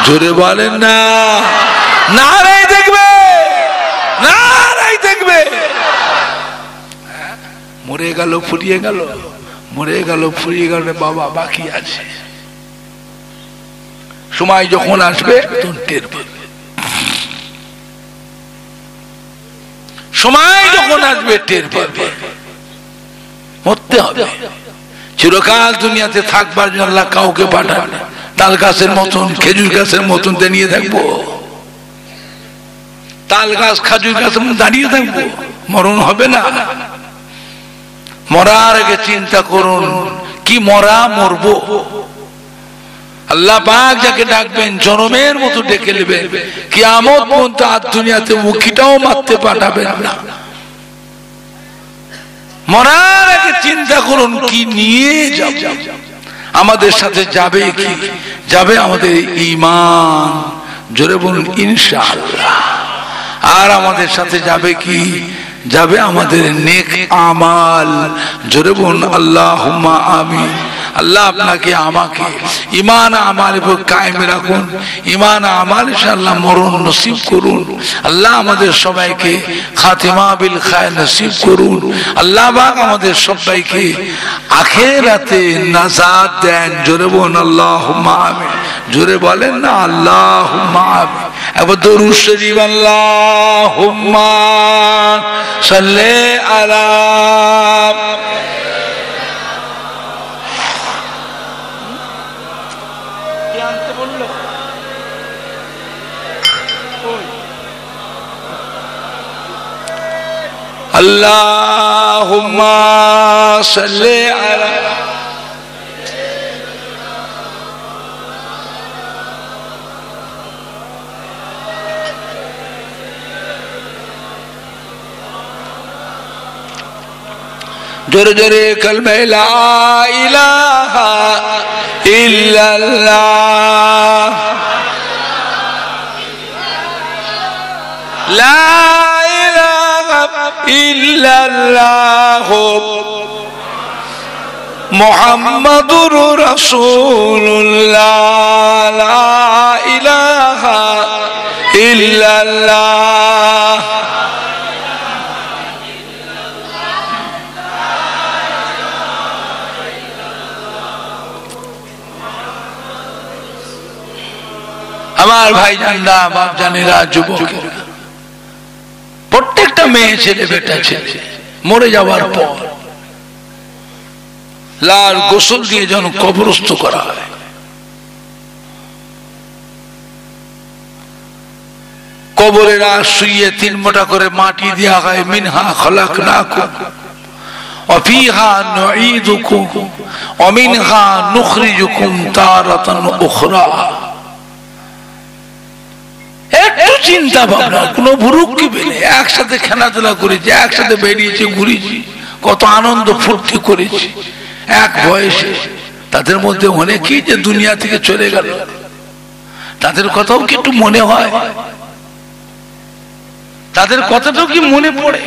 জোরে বলেন না, নারাই দেখবে, নারাই দেখবে। মরে গেল, ফুরিয়ে গেল, মরে গেল, ফুরিয়ে গেল, বাবা বাকি আছে। সময় যখন আসবে তখন টের পাবে, সময় যখন আসবে টের পাবে। মরতে হবে, চিরকাল দুনিয়াতে থাকবার জন্য আল্লাহ কাউকে পাঠান না। তাল গাছের মতন, খেজুর গাছের মতন দাঁড়িয়ে থাকবো? তাল গাছ খেজুর গাছের মতন দাঁড়িয়ে থাকবো? মরণ হবে না। মরার আগে চিন্তা করুন, কি মরা মরবো। আল্লাহ পাক যাকে ডাকবেন জনমের মতো ডেকে নেবেন, কিয়ামত পর্যন্ত আর দুনিয়াতে মুখিটাও মারতে পাঠাবেন না। মরার আগে চিন্তা করুন কি নিয়ে যাব। আমাদের সাথে যাবে কি? যাবে আমাদের ঈমান, জোরে বলুন ইনশাআল্লাহ। আর আমাদের সাথে যাবে কি? যাবে আমাদের নেক আমাল, জোরে বলুন আল্লাহুম্মা আমিন। আল্লাহ আপনাকে আমাকে ঈমান আমাল উপর কায়েম রাখুন, ঈমান আমাল ইনশাআল্লাহ মরণ নসিব করুন। আল্লাহ আমাদের সবাইকে খাতিমা বিল খায়র নসিব করুন। আল্লাহ পাক আমাদের সবাইকে আখিরাতে নাজাত দেন, জোরে বলুন আল্লাহুম্মা আমিন। জোরে বলেন না আল্লাহুম্মা আমিন। একবার দরুদ শরীফ, আল্লাহুম্মা সাল্লি আলা আল্লাহুম্মা সাল্লি আলা জোরে জোরে কালমা লা ইলাহা ইল্লাল্লাহ, লা ইলাহা ইল্লাল্লাহ মুহাম্মাদুর রাসূলুল্লাহ, লা ইলাহা ইল্লাল্লাহ। আমার ভাই জানরা, বাপ জানেরা, যুবকেরা, প্রত্যেকটা মেয়ে ছেলে বেটা ছেলে মরে যাওয়ার পর লাল গোসল দিয়ে যেন কবরস্থ করা হয়। কবরে রাত শুইয়ে 3 মোটা করে মাটি দেওয়া হয়। মিনহা খলাকনাকুম ওয়া ফিহা নুঈদুকুম ওয়া মিনহা নুখরিজুকুম তারাতান উখরা। একটু চিন্তা ভাবনা, কোনো ভুরুক্কি বেলে একসাথে খেলাধুলা করেছি, একসাথে বেরিয়েছি, ঘুরেছি, কত আনন্দ ফুর্তি করেছি এক বয়সে। তাদের মধ্যে অনেকেই যে দুনিয়া থেকে চলে গেল, তাদের কথাও কি একটু মনে হয়? তাদের কথাটাও কি মনে পড়ে?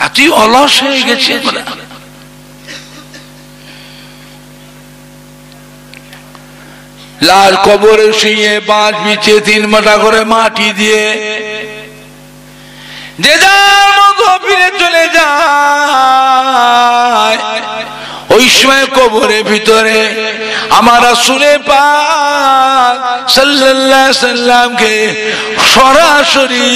এতই অলস হয়ে গেছে। লাশ কবরে শুয়ে বাঁশ বিছিয়ে 3 মাথা করে মাটি দিয়ে যে যার মতো ফিরে চলে যায়। ওই সময় কবরের ভিতরে আমার রাসূল পাক সাল্লাল্লাহু আলাইহি সাল্লামকে সরাসরি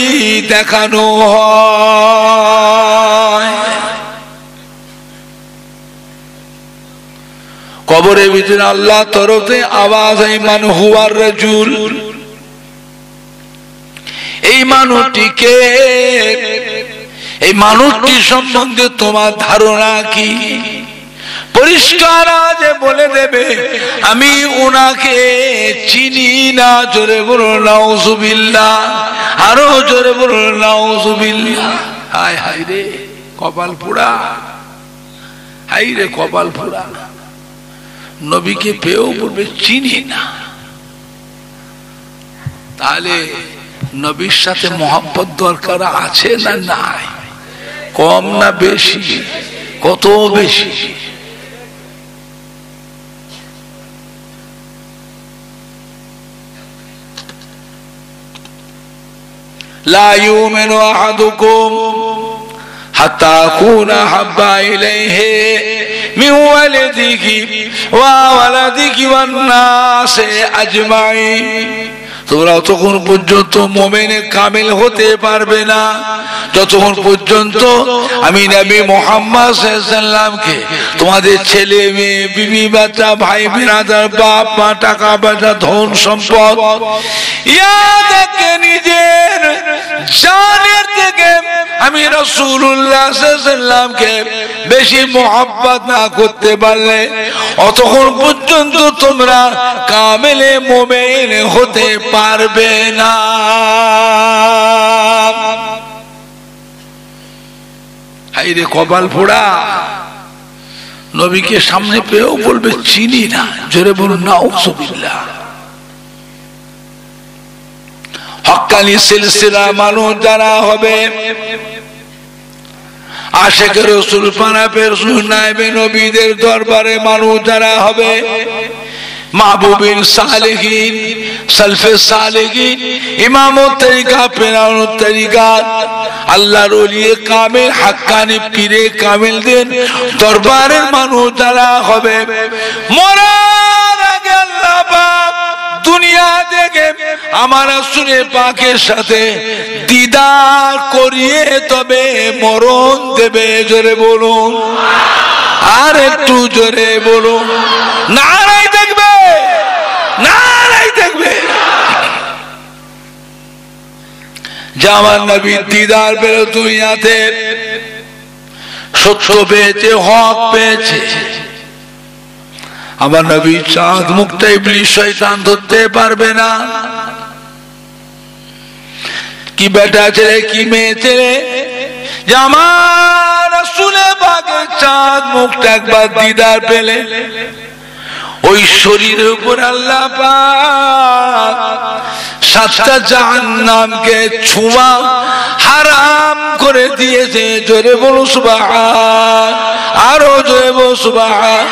দেখানো হয়। কবরের ভিতরে আল্লাহ তরফে আওয়াজ হয় মান হুয়ার রাজুল, এই মানুষটিকে, এই মানুষটি সম্বন্ধে তোমার ধারণা কি? পরিষ্কার আজে বলে দেবে আমি উনাকে চিনি না। জোরে বলুন নাউজুবিল্লাহ, আরো জোরে বলুন নাউজুবিল্লাহ। হায় হায় রে কপাল পোড়া, হায় রে কপাল পোড়া। নবীকে পেয়েও বলবে চিনি না। তাহলে নবীর সাথে মহব্বত দরকার আছে না নাই? কম না বেশি? কত বেশি? লা ইউমিনু আহাদুকুম হাত্তা আকুনা হাব্বা ইলাইহি মিন ওয়ালিদিহি ওয়া ওয়ালাদিহি ওয়ান নাসি আজমাইন। তোমরা তখন পর্যন্ত মুমিনে কামিল হতে পারবে না যতক্ষণ পর্যন্ত আমি নবী মুহাম্মদ সাল্লাল্লাহু আলাইহি সাল্লামকে তোমাদের ছেলে মেয়ে বিবি বাচ্চা ভাই বিরাদার বাপ মা টাকা পয়সা ধন সম্পদ ইয়াদেরকে নিজের জানের থেকে আমি রাসূলুল্লাহ সাল্লাল্লাহু আলাইহি সাল্লামকে বেশি মহব্বত না করতে পারলে অতক্ষণ পর্যন্ত তোমরা কামিলে মুমিন হতে পারবে না। হায়রে কপাল পোড়া, নবীকে সামনে পেয়েও বলবে চিনি না। জোরে বলুন নাউজুবিল্লাহ। হক্কানি সিলসিলা মানুষ যারা হবে, আশিক রাসূল পানাপের সুন্নায়ে নবীদের দরবারে মানুষ যারা হবে, মাহবুবিন সালেহিন সালফে সালেহিন ইমামত তরিকা পেরাউত তরিকা আল্লাহর ওলি কামিল হাক্কানি পীরে কামিলদের দরবারের মানুষ যারা হবে, মরার আগে আল্লাহ পাক দুনিয়া দেখে আমার রাসূল পাকের সাথে দিদার করিয়ে তবে মরণ দেবে। জোরে বলুন, আর একটু জোরে বলুন নারায়ে তাকবীর, নারায়ে তাকবীর। জামান নবী দিদার পেল দুনিয়াতে, সত্য পেয়েছে, হক পেয়েছে। আমার নবী চাঁদ মুখটা ইবলিস শয়তান ধরতে পারবে না। কি বেটা ছেলে কি মেয়ে ছেলে, যে আমার রাসূল পাকের চাঁদ মুখটা একবার দিদার পেলে ওই শরীরের উপর আল্লাহ পাক 7টা জাহান্নামকে ছোঁয়া হারাম করে দিয়েছে। জোরে বলো সুবহান, আরো জোরে বলো সুবহান।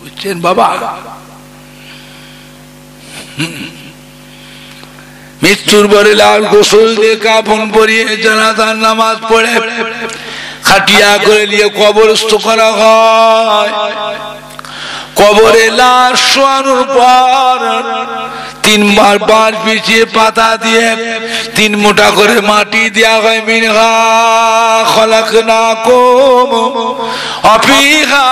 বুঝছেন বাবা? মৃত্যুর পরে লাল গোসল দিয়ে কাফন পরিয়ে জানাজার নামাজ পড়ে খাটিয়া করে নিয়ে কবরস্থ করা হয়। কবরে লাশ শোয়ানোর পর 3 বার বাঁশ বিছিয়ে পাতা দিয়ে 3 মুঠা করে মাটি দেয়া হয়। মিনহা খলাকনাকুম ওয়া ফিহা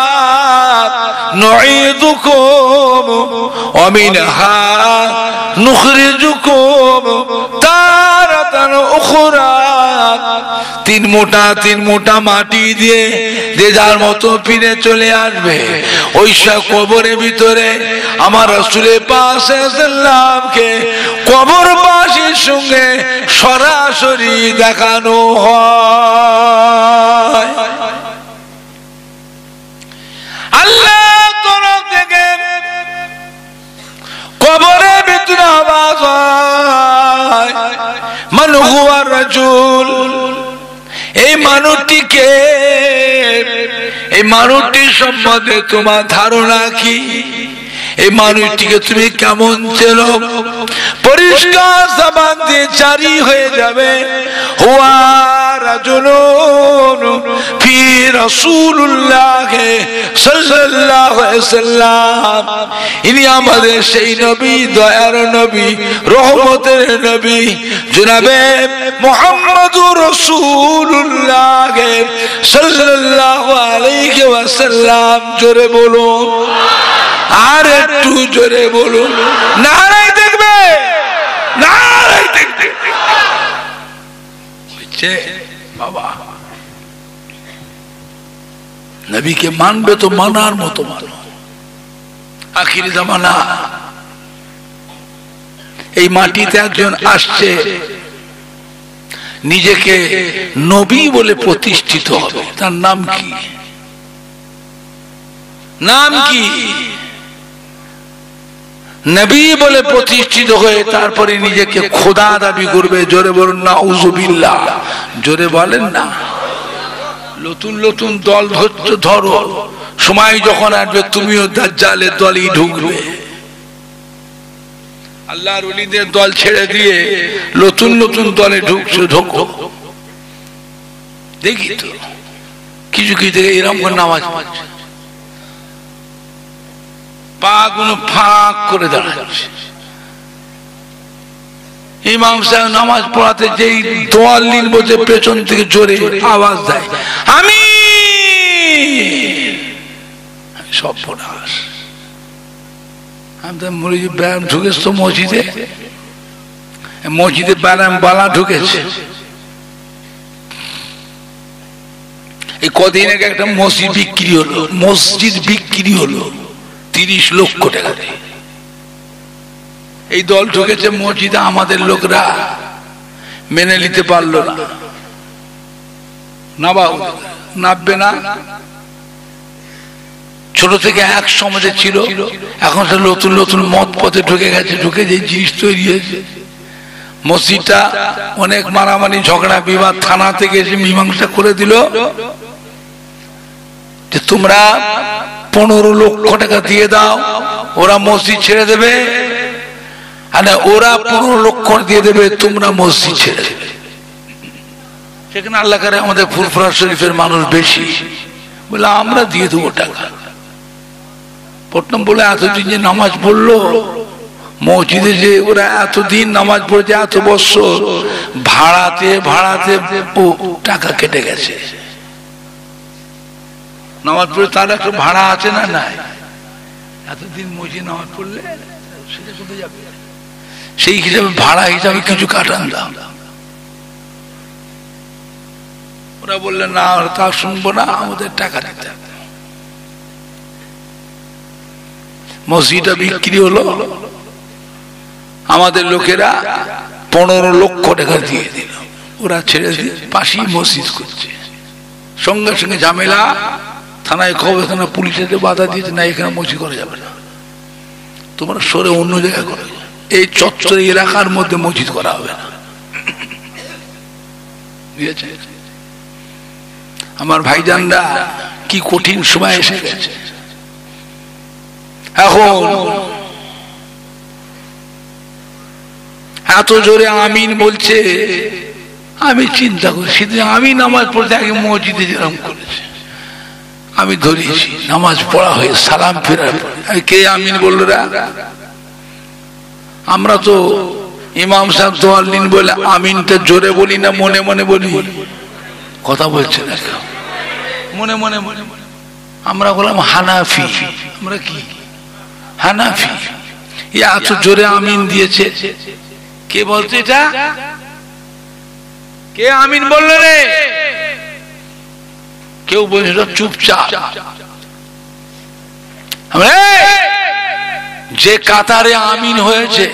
নুঈদুকুম ওয়া মিনহা নুখরিজুকুম তারাতান উখরা। 3 মুঠা মাটি দিয়ে যে যার মতো ফিরে চলে আসবে। ওই সব কবরের ভিতরে আমার রাসূল পাক সাল্লাল্লাহু কবরবাসীর সঙ্গে সরাসরি দেখানো হয়। আল্লাহ তরফ থেকে কবরের ভিতরে আওয়াজ হয় মান হুয়া রাজুল, এই মানুষটিকে, এই মানুষটির সম্বন্ধে তোমার ধারণা কি? এই মানুষটিকে তুমি কেমন চেনো? পরিষ্কার জবান দিয়ে জারি হয়ে যাবে, হুয়া রাজুলুন ফি রাসূলুল্লাহ সাল্লাল্লাহু আলাইহি ওয়াসাল্লাম। ইনি আমাদের সেই নবী, দয়ার নবী, রহমতের নবী, জনাবে মুহাম্মদুর রাসূলুল্লাহ সাল্লাল্লাহু আলাইহি ওয়াসাল্লাম। জোরে বলুন, আর একটু জোরে বলুন, নারায়ে দেখবে, নারায়ে দেখবে। বুঝছে বাবা? নবীকে মানবে তো মানার মতো মানো। আখিরি জামানা, এই মাটিতে একজন আসছে, নিজেকে নবী বলে প্রতিষ্ঠিত হবে। তার নাম কি? নাম কি? নবী বলে প্রতিষ্ঠিত হয়ে তারপরে নিজেকে খোদা দাবি করবে। জোরে বলুন নাউযুবিল্লাহ। জোরে বলেন না। নতুন নতুন দল ধরো, সময় যখন আসবে তুমিও দাজ্জালের দলই ঢুকবে। আল্লাহর ওলিদের দল ছেড়ে দিয়ে নতুন নতুন দলে ঢুকছো, ঢোকো। দেখি তো কিছু কিছু এরকম করে নামাজ পা গুলো ফাঁক করে দাঁড়াচ্ছে। ইমাম সাহেব নামাজ পড়াতে যেই দোয়াল লিন বলছে, পেছন থেকে জোরে আওয়াজ দেয়, আমি সব পড়াস। আমি তো মুরগি ব্যায়াম ঢুকেছ তো মসজিদে, মসজিদে ব্যায়াম বালা ঢুকেছে। এই কদিন আগে একটা মসজিদ বিক্রি হলো, মসজিদ বিক্রি হলো 30 লক্ষ টাকা দিয়ে। এই দল ঢুকেছে মসজিদে, আমাদের লোকরা মেনে নিতে পারলো না। নাববে না। ছোট থেকে এক সমাজে ছিল, এখন সে নতুন নতুন মত পথে ঢুকে গেছে। ঢুকে যে জিনিস তৈরি হয়েছে, মসজিদটা অনেক মারামারি ঝগড়া বিবাদ, থানা থেকে এসে মীমাংসা করে দিল যে তোমরা 15 লক্ষ টাকা দিয়ে দাও, ওরা মসজিদ ছেড়ে দেবে। আর ওরা 15 লক্ষ দিয়ে দেবে, তোমরা মসজিদ ছেড়ে দেবে। সেখানে আল্লাহ করে আমাদের ফুরফুরা শরীফের মানুষ বেশি, বলে আমরা দিয়ে দেবো টাকা। প্রথম বলে এতদিন যে নামাজ পড়লো মসজিদে, যে ওরা এতদিন নামাজ পড়েছে, এত বছর ভাড়াতে ভাড়াতে টাকা কেটে গেছে। নামাজ পড়ে তার একটা ভাড়া আছে না? নাই। এতদিন মসজিদ নামাজ পড়লে সেটা কোথায় যাবে? সেই হিসাবে ভাড়া হিসাবে কিছু কাটান দাম। ওরা বললেন না, তা শুনবো না, আমাদের টাকা দিতে হবে। মসজিদটা বিক্রি হলো, আমাদের লোকেরা 15 লক্ষ টাকা দিয়ে দিল। ওরা ছেড়ে দিয়ে পাশেই মসজিদ করছে। সঙ্গে সঙ্গে ঝামেলা, থানায় খবর, থানা পুলিশের বাধা দিয়েছে, না এখানে মসজিদ করা যাবে না, তোমরা সরে অন্য জায়গায় করো। এই চত্বর এলাকার মধ্যে মসজিদ করা হবে না। আমার ভাইজানরা, কি কঠিন সময় এসে গেছে। এখন এত জোরে আমিন বলছে, আমি চিন্তা করি সেদিন আমি নামাজ পড়তে আগে মসজিদে যেরকম করেছে আমি ধরিয়েছি। নামাজ পড়া হয়ে সালাম ফেরার পরে কে আমিন বলল? আমরা তো ইমাম সাহেব দোয়াল্লিন বলে আমিনটা জোরে বলি না, মনে মনে বলি। কথা বলছে না, মনে মনে মনে। আমরা বললাম হানাফি। আমরা কি হানাফি? এত জোরে আমিন দিয়েছে। কে বলছে এটা? কে আমিন বলল রে? কেউ বলছে চুপচাপ। যে কাতারে আমিন হয়েছে,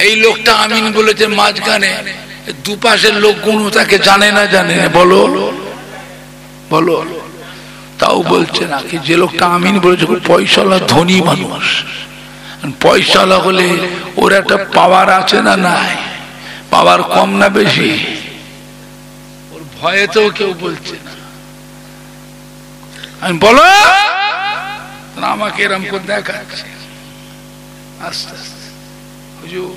এই লোকটা আমিন বলেছে মাঝখানে, দুপাশের লোকগুলো তাকে জানে না, জানে না? বলো বলো। তাও বলছে না কি যে লোকটা আমিন বলেছে পয়সাওয়ালা ধনী মানুষ। পয়সাওয়ালা হলে ওর একটা পাওয়ার আছে না? নাই। পাওয়ার কম না বেশি? ওর ভয়েতেও কেউ বলছে না। আমি বলো, আমাকে এরকম করে দেখাচ্ছে আস্তে আস্তে, হুজুর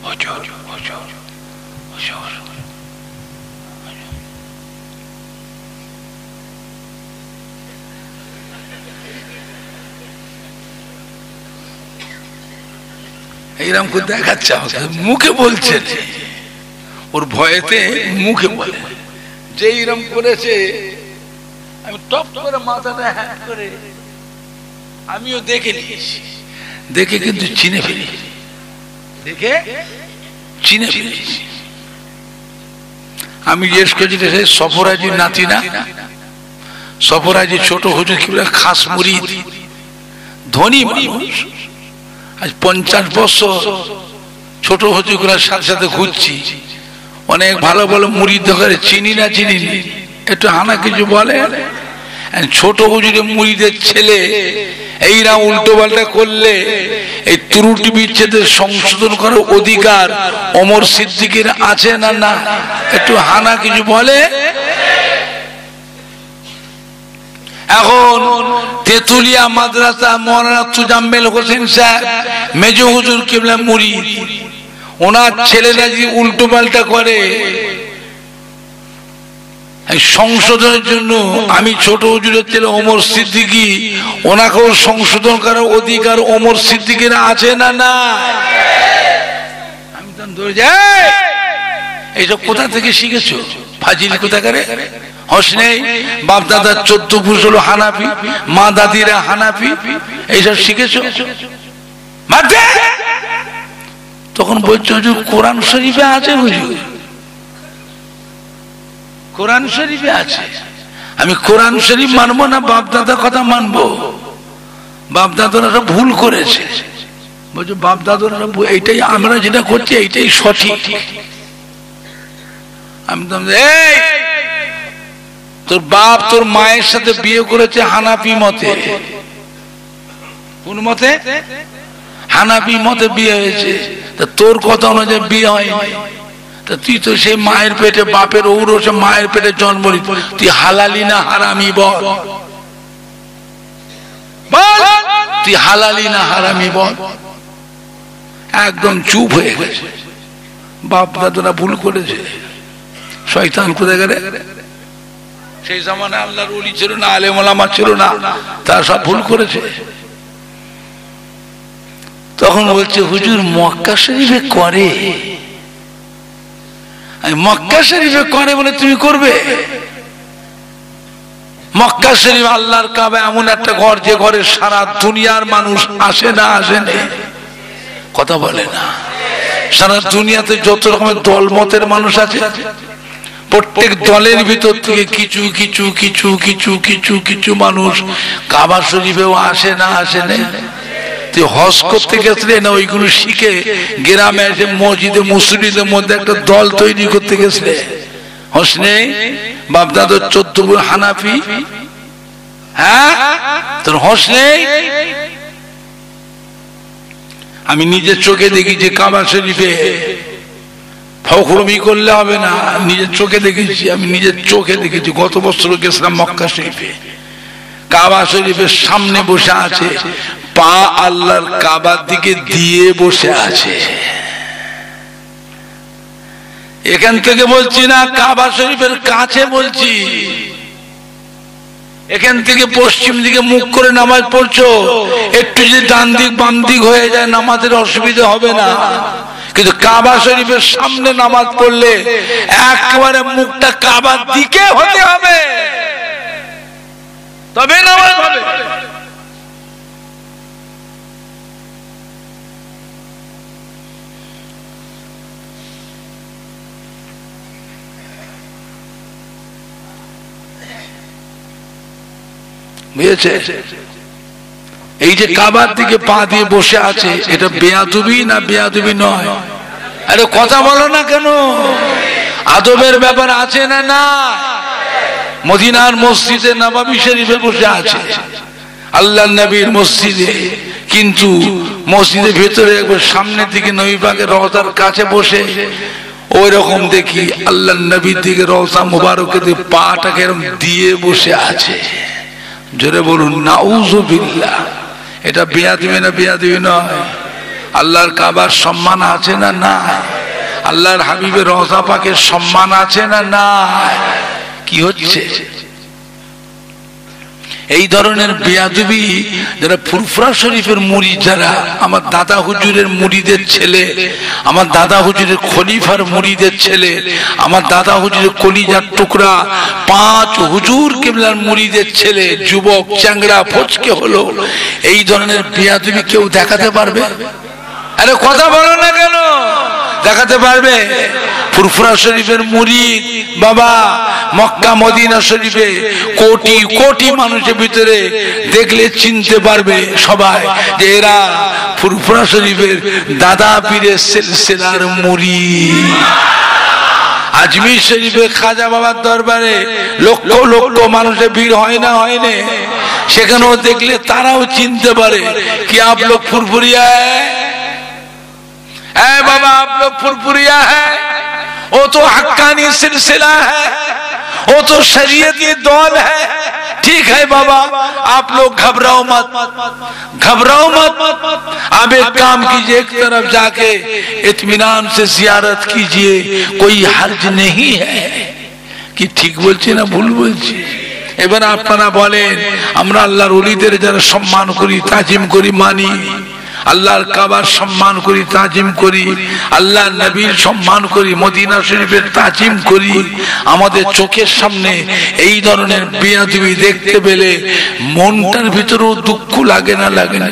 হুজুর হুজুর হুজুর। এইরকম করে দেখাচ্ছে আমাকে, মুখে বলছে, ওর ভয়েতে মুখে বলে যে এইরকম করেছে। আমি টপ করে মাথাটা হ্যাঁ করে আমিও দেখে নিয়েছি, দেখে কিন্তু চিনে ফেলেছি, দেখে চিনে ফেলেছি। আমি জিজ্ঞেস করছি সফরাজি নাতি না? সফরাজি ছোট হুজুর কিবলা খাস মুরিদ, ধনী মানুষ। আজ 50 বছর ছোট হুজুরগুলোর সাথে সাথে ঘুরছি, অনেক ভালো ভালো মুরিদ করে, চিনি না চিনি একটু হানা কিছু বলে। ছোট হুজুরের মুরিদের ছেলে এইরা উল্টো পাল্টা করলে এই ত্রুটি বিচ্ছেদের সংশোধন করার অধিকার ওমর সিদ্দিকের আছে না? না, একটু হানা কিছু বলে। এখন তেতুলিয়া মাদ্রাসা মৌলানা তুজাম্মেল হোসেন সাহেব মেজ হুজুর কিবলা মুরিদ, ওনার ছেলেরা যদি উল্টো পাল্টা করে সংশোধনের জন্য আমি ছোট হুজুরের ছেলে ওমর সিদ্দিকী, ওনাকেও সংশোধন করার অধিকার ওমর সিদ্দিকের আছে না? না, আমি তো ধরে যাই। এইসব কোথা থেকে শিখেছো? ফাজিল কোথাকারে? হোসনেই বাপ দাদার 14 পুরুষ হলো হানাফি, মা দাদিরা হানাফি, এইসব শিখেছো? তখন বলছো হুজুর কোরআন শরীফে আছে, হুজুর কোরআন শরীফে আছে। আমি কোরআন শরীফ মানবো না বাপ দাদার কথা মানবো? বাপ দাদারা ভুল করেছে, বলছো বাপ দাদারা এইটাই আমরা যেটা করছি এইটাই সঠিক। আমি তো এই তোর বাপ তোর মায়ের সাথে বিয়ে করেছে হানাফি মতে, কোন মতে? হানাফি মতে বিয়ে হয়েছে, তা তোর কথা অনুযায়ী বিয়ে হয়নি, তা তুই তো সেই মায়ের পেটে বাপের ঔরসে মায়ের পেটে জন্ম নি, তুই হালালি না হারামি বল? তুই হালালি না হারামি বল? একদম চুপ হয়ে গেছে। বাপ দাদারা ভুল করেছে, শয়তান কোথায় গেলে? সেই জামানায় আল্লাহর ওলি ছিল না, আলেম ওলামা ছিল না, তারা সব ভুল করেছে। তখন বলছে হুজুর মক্কা শরীফে করে। মক্কা শরীফে করে বলে তুমি করবে? মক্কা শরীফ আল্লাহর কাবা এমন একটা ঘর, যে ঘরে সারা দুনিয়ার মানুষ আসে না? আসে না? কথা বলে না? সারা দুনিয়াতে যত রকমের দল মতের মানুষ আছে, প্রত্যেক দলের ভিতর থেকে কিছু কিছু কিছু কিছু কিছু কিছু মানুষ কাবা শরীফেও আসে না? আসে না? তুই হজ করতে গেছিলে না, ওইগুলো শিখে গ্রামে এসে মসজিদে মুসলিমদের মধ্যে একটা দল তৈরি করতে গেছিলে? হোসনে বাপ দাদার 14 হানাফি, হ্যাঁ তোর হোসনে? আমি নিজের চোখে দেখি যে কাবা শরীফে ফখরমি করলে হবে না, নিজের চোখে দেখেছি, আমি নিজের চোখে দেখেছি। গত বছর গেছিলাম মক্কা শরীফে, কাবা শরীফের সামনে বসে আছে, পা আল্লাহর কাবার দিকে দিয়ে বসে আছে। এখান থেকে বলছি না, কাবা শরীফের কাছে বলছি। এখান থেকে পশ্চিম দিকে মুখ করে নামাজ পড়ছো, একটু যদি ডান দিক বাম দিক হয়ে যায় নামাজের অসুবিধা হবে না, কিন্তু কাবা শরীফের সামনে নামাজ পড়লে একেবারে মুখটা কাবার দিকে হতে হবে, তবে নামাজ হবে। বুঝেছে? এই যে কাবার দিকে পা দিয়ে বসে আছে, এটা বেয়াদবি না বেয়াদবি নয়? আরে কথা বলো না কেন? আদবের ব্যাপার আছে না? না, মদিনার মসজিদে নববী শরীফে বসে আছে, আল্লাহর নবীর মসজিদে, কিন্তু মসজিদের ভেতরে একবার সামনের দিকে নবী পাকের রওজার কাছে বসে ওই রকম দেখি আল্লাহর নবীর দিকে রওজা মুবারকের দিকে পাটাকে এরকম দিয়ে বসে আছে। জোরে বলুন নাউজুবিল্লাহ। এটা বেয়াদবি না বেয়াদবি নয়? আল্লাহর কাবার সম্মান আছে না না? আল্লাহর হাবিবের রওজা পাকের সম্মান আছে না না? কি হচ্ছে এই ধরনের বেয়াদবি? যারা ফুরফুরা শরীফের মুরিদ, যারা আমার দাদা হুজুরের মুরিদের ছেলে, আমার দাদা হুজুরের খলিফার মুরিদের ছেলে, আমার দাদা হুজুরের কলিজার টুকরা 5 হুজুর কিবলার মুরিদের ছেলে, যুবক চ্যাংড়া ফচকে হলো, এই ধরনের বেয়াদবি কেউ দেখাতে পারবে? আরে কথা বলো না কেন? দেখাতে পারবে? ফুরফুরা শরীফের মুরিদ বাবা, মক্কা মদিনা শরীফে কোটি কোটি মানুষের ভিতরে দেখলে চিনতে পারবে সবাই যে এরা ফুরফুরা শরীফের দাদা পীরের সিলসিলার মুরিদ। আজমির শরীফে খাজা বাবার দরবারে লক্ষ লক্ষ মানুষের ভিড় হয় না, হয় না? সেখানেও দেখলে তারাও চিনতে পারে কি আপ লোক ফুরফুরিয়া है बाबा, आप लोग फुरफुरिया है, वो तो हक्कानी सिलसिला है, वो तो शरीयती दौल है। ठीक है बाबा, आप लोग घबराओ मत, घबराओ मत। आप एक काम कीजिए, एक तरफ जाके इत्मीनान से जियारत कीजिए, कोई हर्ज नहीं है। कि ठीक बोलছি না ভুল বলছি? এবার আপনারা বলেন, আমরা আল্লাহর ওলিদের যারা সম্মান করি, তাজিম করি, মানি, আল্লাহর কাবার সম্মান করি, তাজিম করি, আল্লাহ নবীর সম্মান করি, মদিনা শরীফের তাজিম করি, আমাদের চোখের সামনে এই ধরনের বেয়াদবি দেখতে পেলে মনটার ভিতরেও দুঃখ লাগে না? লাগে না?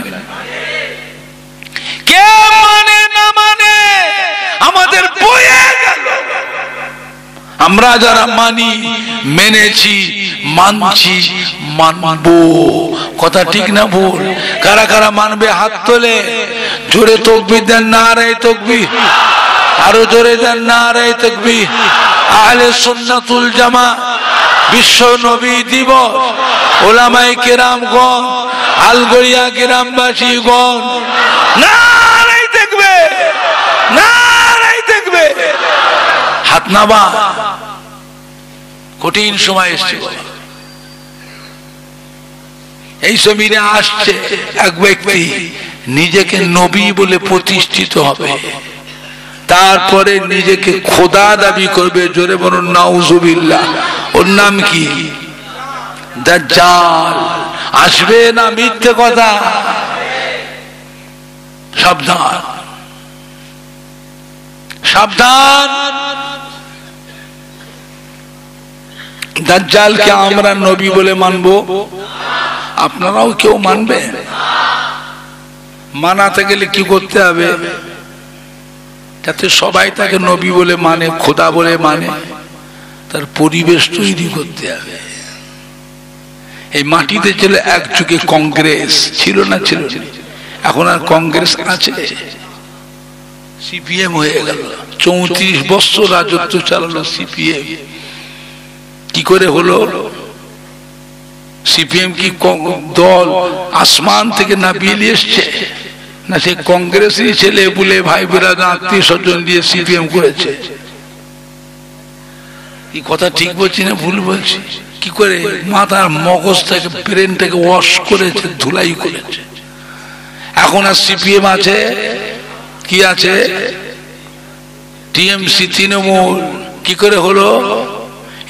কে মানে না মানে আমাদের বয়ে গেল। আমরা যারা মানি, মেনেছি, মানছি, মানবো। কথা ঠিক না ভুল? কারা কারা মানবে হাত তোলে? জোরে তাকবীর দেন, নারায়ে তাকবীর। আরো জোরে দেন, নারায়ে তাকবীর। আহলে সুন্নাতুল জামাত বিশ্ব নবী দিবস, উলামায়ে কেরামগণ, আলগড়িয়া গ্রামবাসীগণ, নারায়ে তাকবীর, নারায়ে তাকবীর। হাত নাবা। কঠিন সময় এসছে। এই জমিনে আসছে এক ব্যক্তি নিজেকে নবী বলে প্রতিষ্ঠিত হবে, তারপরে নিজেকে খোদা দাবি করবে। জোরে বলুন নাউজুবিল্লাহ। ওর নাম কি? দাজ্জাল। আসবে না মিথ্যে কথা? সাবধান, সাবধান। দাজ্জালকে আমরা নবী বলে মানবো? আপনারাও কেউ মানবে? মানাতে গেলে কি করতে হবে? যাতে সবাই তাকে নবী বলে মানে, খোদা বলে মানে, তার পরিবেশ তৈরি করতে হবে। এই মাটিতে ছিল এক যুগে কংগ্রেস, ছিল না? ছিল। এখন আর কংগ্রেস আছে? সিপিএম হয়ে গেল। 34 বছর রাজত্ব চালালো সিপিএম। কি করে হলো? সিপিএম কি দল আসমান থেকে নামিয়ে এসছে? না, সে কংগ্রেসই ছেলে বলে ভাই বেরাদর আত্মীয় স্বজন দিয়ে সিপিএম করেছে। এই কথা ঠিক বলছি না ভুল বলছি? কি করে মাথার মগজটাকে, ব্রেনটাকে ওয়াশ করেছে, ধুলাই করেছে। এখন আর সিপিএম আছে? কি আছে? টিএমসি, তৃণমূল। কি করে হলো?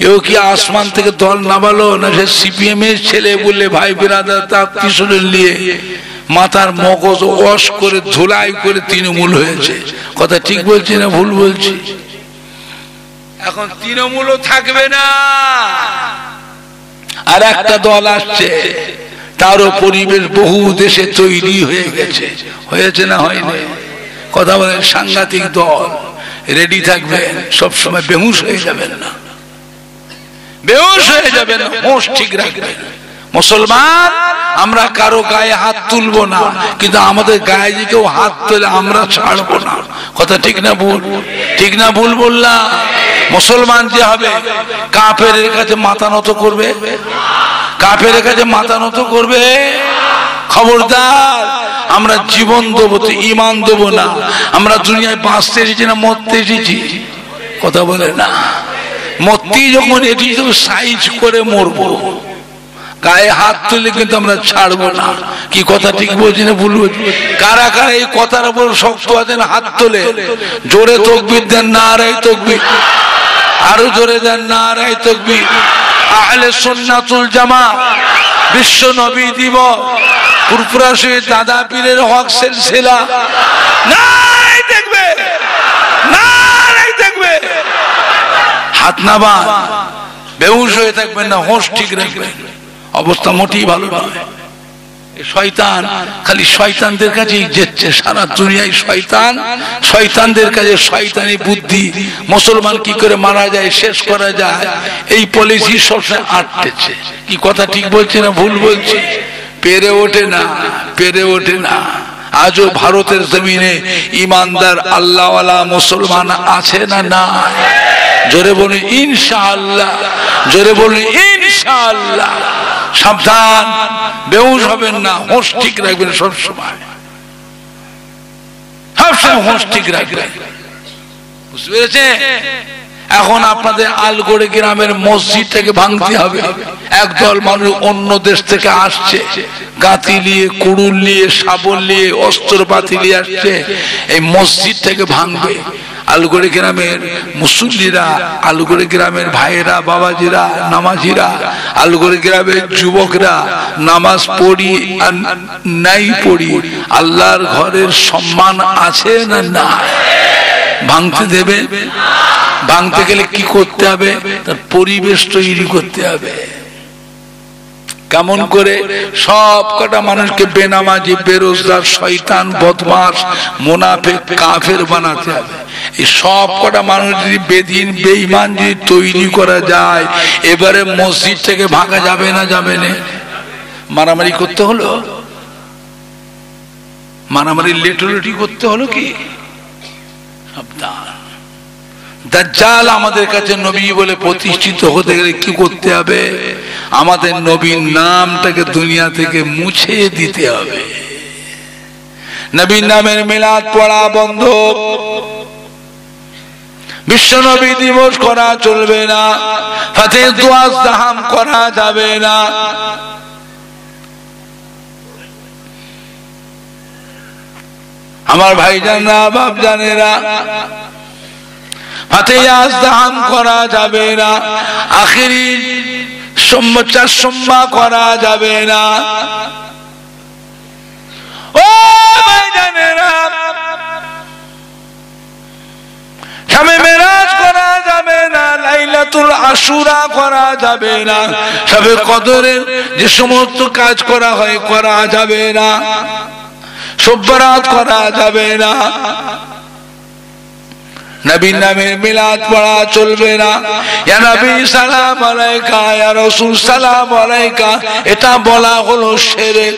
এও কি আসমান থেকে দল নামালো? না, সে সিপিএম এর ছেলে বলে ভাই বেরাদর আত্মীয় স্বজন নিয়ে মাথার মগজ ওয়াশ করে ধুলাই করে তৃণমূল হয়েছে। কথা ঠিক বলছি না ভুল বলছি? এখন তৃণমূলও থাকবে না, আর একটা দল আসছে, তারও পরিবেশ বহু দেশে তৈরি হয়ে গেছে। হয়েছে না হয়নি? কথা বলেন, সাংঘাতিক দল। রেডি থাকবেন, সবসময় বেহুশ হয়ে যাবেন না, বেহুশ হয়ে যাবেন, হোশ ঠিক রাখবেন। মুসলমান, আমরা কারো গায়ে হাত তুলবো না, কিন্তু আমাদের গায়ে যে কেউ হাত তোলে আমরা ছাড়বো না। কথা ঠিক না ভুল? ঠিক না ভুল বললাম? মুসলমান যে হবে কাফেরের কাছে মাথা নত করবে? কাফেরের কাছে মাথা নত করবে? খবরদার। আমরা জীবন দেবো তো ইমান দেবো না। আমরা দুনিয়ায় বাঁচতে এসেছি না মরতে এসেছি? কথা বলে না? মরতেই যখন এটি সাইজ করে মরবো, গায়ে হাত তুলে কিন্তু আমরা ছাড়বো না। কি কথা ঠিক বলছি না ভুল বলছি? কারা কারা এই কথার উপর শক্ত আছেন হাত তোলে, জোরে তাকবীর দেন, নারায়ে তাকবীর, আরো জোরে দেন, নারায়ে তাকবীর। আহলে সুন্নাতুল জামাত বিশ্ব নবী দিবস, ফুরফুরা শহীদ দাদা পীরের হক সিলসিলা, নারায়ে তাকবীর, নারায়ে তাকবীর। হাত নামান, বেহুশ হয়ে থাকবেন না, হোশ ঠিক রাখবেন, অবস্থা মোটেই ভালো নয়। শয়তান খালি শয়তানদের কাছেই যেচ্ছে, সারা দুনিয়ায় শয়তান, শয়তানদের কাছে শয়তানি বুদ্ধি, মুসলমান কি করে মারা যায়, শেষ করা যায়, এই পলিসি সবসময় আটতেছে। কি কথা ঠিক বলছি না ভুল বলছি? পেরে ওঠে না, পেরে ওঠে না। আজও ভারতের জমিনে ইমানদার আল্লাহওয়ালা মুসলমান আছে না না? জোরে বলুন ইনশাআল্লাহ, জোরে বলুন ইনশাআল্লাহ। সাবধান, বেহুশ হবেন না, হোশ ঠিক রাখবেন সবসময়, সবসময় হোশ ঠিক রাখবেন। বুঝতে পেরেছে? এখন আপনাদের আলগড়ে গ্রামের মসজিদটাকে ভাঙতে হবে। একদল মানুষ অন্য দেশ থেকে আসছে, গাঁতি নিয়ে, কুড়ুল নিয়ে, শাবল নিয়ে, অস্ত্রপাতি নিয়ে আসছে, এই মসজিদটাকে ভাঙবে। আলগড়ে গ্রামের মুসল্লিরা, আলগড়ে গ্রামের ভাইয়েরা, বাবাজিরা, নামাজিরা, আলগড়ে গ্রামের যুবকরা নামাজ পড়ি আর নাই পড়ি, আল্লাহর ঘরের সম্মান আছে না না? ভাঙতে দেবে? ভাঙতে গেলে কি করতে হবে? তার পরিবেশ তৈরি করতে হবে। কেমন করে? সব কটা মানুষকে বেনামাজি, বেরোজগার, শয়তান, বদমাশ, মুনাফিক, কাফের বানাতে হবে। এই সব কটা মানুষ যদি বেদিন, বেঈমান যদি তৈরি করা যায়, এবারে মসজিদ থেকে ভাঙা যাবে না? যাবে না? মারামারি করতে হলো, মারামারি লেটোলেটি করতে হলো কি? সাবধান। দাজ্জাল আমাদের কাছে নবী বলে প্রতিষ্ঠিত হতে গেলে কি করতে হবে? আমাদের নবীর নামটাকে দুনিয়া থেকে মুছে দিতে হবে। নবীর নামের মিলাদ পড়া বন্ধ, বিশ্ব নবী দিবস করা চলবে না, ফাতে দুয়াজ দাহাম করা যাবে না। আমার ভাইজানরা, বাপ জানেরা, ফাতেহাজ দাহাম করা যাবে না, আখিরি সম্মাচার সম্মা করা যাবে না। ও ভাইজানেরা, শাবে মেরাজ করা যাবে না, লাইলাতুল আশুরা করা যাবে না, শাবে কদরের যে সমস্ত কাজ করা হয় করা যাবে না, শোভরাত করা যাবে না, নবীর নামের মিলাদ পড়া চলবে না। ইয়া নবী সালাম আলাইকা, ইয়া রাসূল সালাম আলাইকা, এটা বলা হলো শিরক।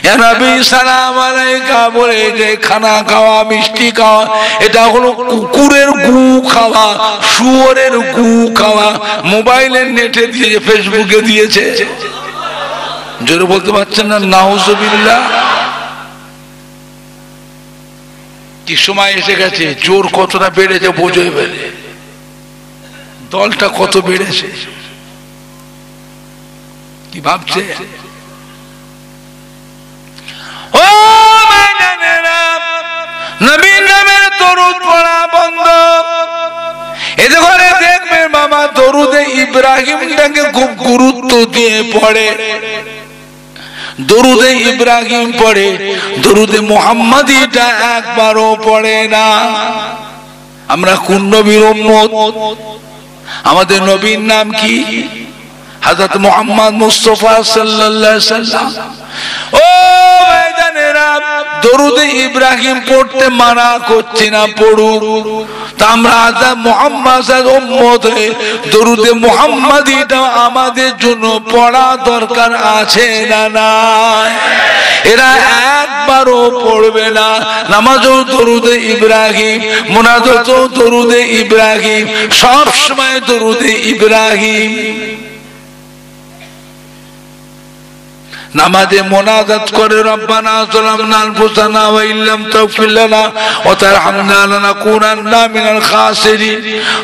ইয়া নবী সালাম আলাইকা বলে যে খানা খাওয়া, মিষ্টি খাওয়া, এটা হলো কুকুরের গু খাওয়া, শুয়োরের গু খাওয়া। মোবাইলের নেটে দিয়ে, ফেসবুকে দিয়েছে, জোরে বলতে পারছেন না? নাউজুবিল্লাহ। কি সময় এসে গেছে, জোর কতটা বেড়েছে বোঝে বেড়ে, দলটা কত বেড়েছে, কি ভাবছে? ও ভাইজানেরা, নবীর নামের দরুদ পড়া বন্ধ। এতে করে দেখবেন বাবা, দরুদে ইব্রাহিমটাকে খুব গুরুত্ব দিয়ে পড়ে, দরুদে ইব্রাহিম পড়ে, দরুদে মুহাম্মাদিটা একবারও পড়ে না। আমরা কোন নবীর উম্মত? আমাদের নবীর নাম কি? হযরত মুহাম্মদ মুস্তাফা সাল্লাল্লাহু আলাইহি সাল্লাম। ও ভাইজানেরা, দরুদে ইব্রাহিম পড়তে মানা করছি না, পড়ুন। তা আমরা হযরত মুহাম্মাদের উম্মত, দরুদে মুহাম্মাদিটা আমাদের জন্য পড়া দরকার আছে না নাই? এরা একবারও পড়বে না। নামাজও দরুদে ইব্রাহিম, মুনাজাতও দরুদে ইব্রাহিম, সব সময় দরুদে ইব্রাহিম। নামাজে মোনাজাত করে রব্বানা যালামনা আনফুসানা ওয়া ইল্লাম তাগফির লানা ওয়া তারহামনা লানাকুনান্না মিনাল খাসিরিন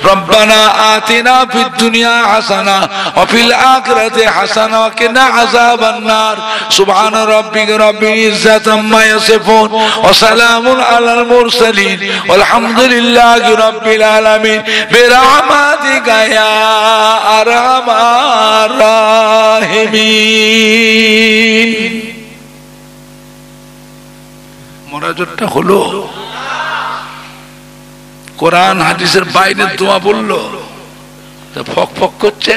রব্বানা আতিনা ফিদ দুনিয়া হাসানা ওয়া ফিল আখিরাতি হাসানা ওয়া কিনা আযাবান নার সুবহানা রাব্বিকা রাব্বিল ইজ্জাতি আম্মা ইয়াসিফুন ওয়া সালামুন আলাল মুরসালিন ওয়ালহামদুলিল্লাহি রাব্বিল আলামিন বিরহমাতিকা ইয়া আরহামার রাহিমিন। মোনাজাতটা হলো, কোরআন হাদিসের বাইরে দোয়া বললো, ফক ফক করছে,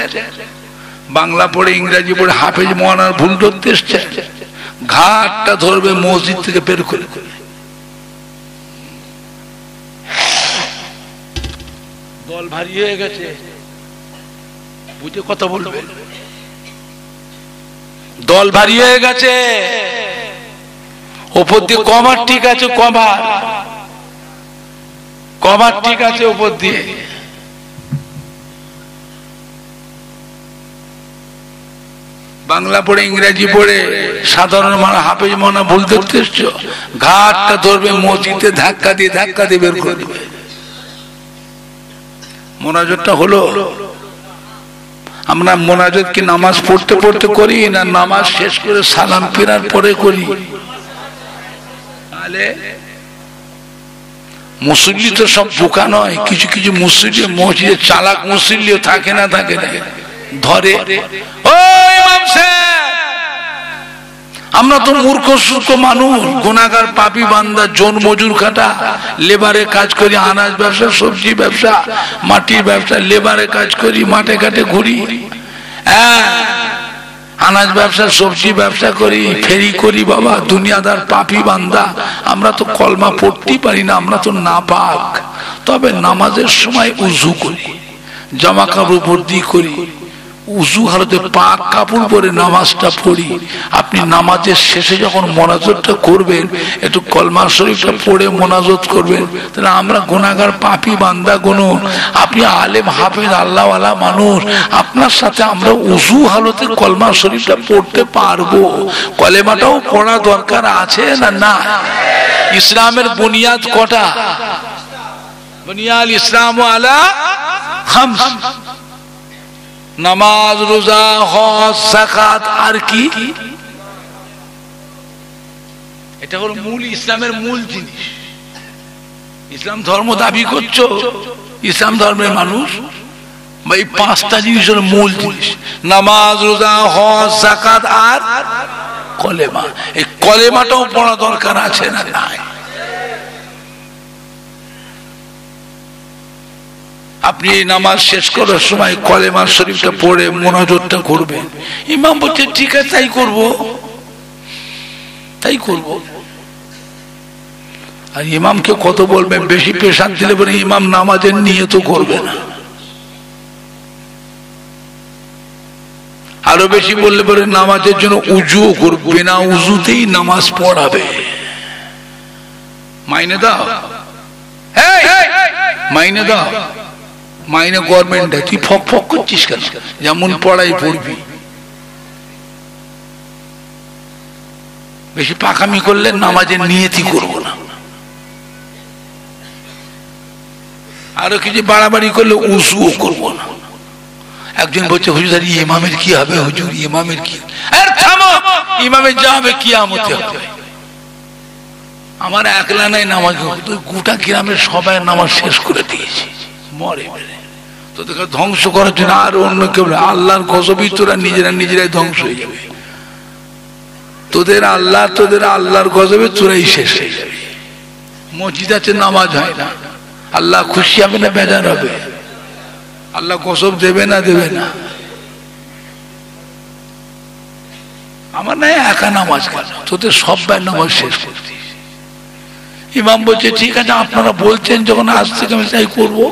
বাংলা পড়ে ইংরেজি পড়ে হাফেজ মওলানার ভুল ধরতে এসছে, ঘাটটা ধরবে মসজিদ থেকে বের করে। দল ভারী হয়ে গেছে, বুঝে কথা বলবে, দল ভারী হয়ে গেছে, ওপর দিয়ে কভার ঠিক আছে, কভার ঠিক আছে ওপর দিয়ে, বাংলা পড়ে ইংরেজি পড়ে সাধারণ হাফেজ মওলানা ভুল ধরতে এসছো, ঘাটটা ধরবে মসজিদে ধাক্কা দিয়ে বের করে দেবে। মোনাজাতটা হলো, আমরা মোনাজাত কি নামাজ পড়তে পড়তে করি না নামাজ শেষ করে সালাম ফেরার পরে করি? তাহলে মুসল্লি তো সব বোকা নয়, কিছু কিছু মুসল্লি মসজিদে চালাক মুসল্লিও থাকে না ধরে, ও ইমাম সাহেব, আমরা তো মূর্খ সূর্খ মানুষ, গুনাহগার পাপী বান্দা, জন মজুর খাটা, লেবারে কাজ করি, আনাজ ব্যবসা, সবজি ব্যবসা, মাটির ব্যবসা, লেবারে কাজ করি, মাঠে ঘাটে ঘুরি, আনাজ ব্যবসা, সবজি ব্যবসা করি, ফেরি করি, বাবা দুনিয়াদার পাপী বান্দা। আমরা তো কলমা পড়তেই পারি না, আমরা তো নাপাক। তবে নামাজের সময় উযু করি, জামা কাপড় ভর্তি করি, উযু হালতে পাক কাপড় পরে নামাজটা পড়ি। আপনি নামাজের শেষে যখন মোনাজাতটা করবেন, একটু কলমা শরীফটা পড়ে মোনাজাত করবেন, তাহলে আমরা গুনাহগার পাপী বান্দা গুনুন, আপনি আলেম হাফেজ আল্লাহওয়ালা মানুষ, আপনার সাথে আমরা উযু হালতে কলমা শরীফটা পড়তে পারবো। কলেমাটাও পড়া দরকার আছে না? ইসলামের বুনিয়াদ কটা? বুনিয়াল ইসলাম আলা খামস, নামাজ, রোজা, হজ, যাকাত, আর কি? এটা হলো মূল, ইসলামের মূল জিনিস। ইসলাম ধর্ম দাবি করছো, ইসলাম ধর্মের মানুষ, এই পাঁচটা জিনিস হলো মূল জিনিস: নামাজ, রোজা, হজ, যাকাত আর কলেমা। এই কলেমাটাও পড়া দরকার আছে না? নাই। আপনি এই নামাজ শেষ করার সময় কলেমা শরীফটা পড়ে মোনাজাতটা করবেন। ইমাম বলছে ঠিক আছে, তাই করব। আর ইমামকে কত বলবেন, বেশি পেশান দিলে পরে ইমাম নামাজের নিয়ত করবে না, আরো বেশি বললে পরে নামাজের জন্য উজু করবে না, উজুতেই নামাজ পড়াবে। মাইনে দাও, মাইনে দাও, মাইনে গভর্নমেন্ট। তুই ফক ফক করছিস কেন? যেমন পড়াই পড়বি, বেশি পাকামি করলে নামাজের নিয়তি করবো না, আরো কিছু বাড়াবাড়ি করলে উজুও করবো না। একজন বলছে হুজুর ইমামের কি হবে? হুজুর ইমামের কি? ইমামের যা হবে কিয়ামতে হবে। আমার একলা নাই নামাজ, গোটা গ্রামের সবাই নামাজ শেষ করে দিয়েছি, মরে মেরে তোদেরকে ধ্বংস করার জন্য। আর অন্য কেউ আল্লাহর গজবই তোরা নিজেরাই ধ্বংস হয়ে যাবে। তোদের আল্লাহর গজবে তোরাই শেষ হয়ে যাবে। মসজিদ আছে, নামাজ হয় না, আল্লাহ খুশি হবে না বেজার হবে? আল্লাহ গজব দেবে না? আমার নাই একা নামাজ কেন, তোদের সবাই নামাজ শেষ করতে। ইমাম বলছে ঠিক আছে, আপনারা বলছেন যখন আজ থেকে আমি তাই করবো,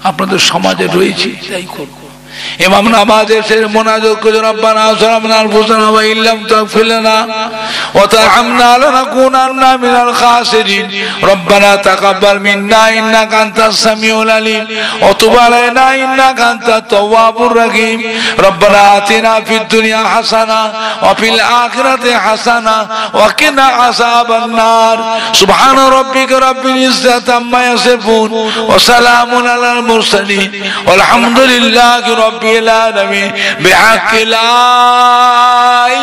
আপনাদের সমাজে রয়েছি তাই করবো। ইমাম নামাজ এসে মুনাজাত করে রব্বানা যালামনা আনফুসানা ওয়া ইল্লাম তাগফির লানা ওয়া তারহামনা লানাকুনান্না মিনাল খাসিরিন রব্বানা তাকাব্বাল মিন্না ইন্নাকা আনতাস সামিউল আলিম ওয়া তুব আলাইনা ইন্নাকা আনতাত তাওয়াবুর রহিম রব্বানা আতিনা ফিদ দুনিয়া হাসানা ওয়া ফিল আখিরাতি হাসানা ওয়া কিনা আযাবান নার সুবহানা রাব্বিকা রাব্বিল ইজ্জাতি আম্মা ইয়াসিফুন ওয়া সালামুন আলাল মুরসালিন ওয়ালহামদুলিল্লাহি রাব্বিল আলামিন বিহাক্কি লা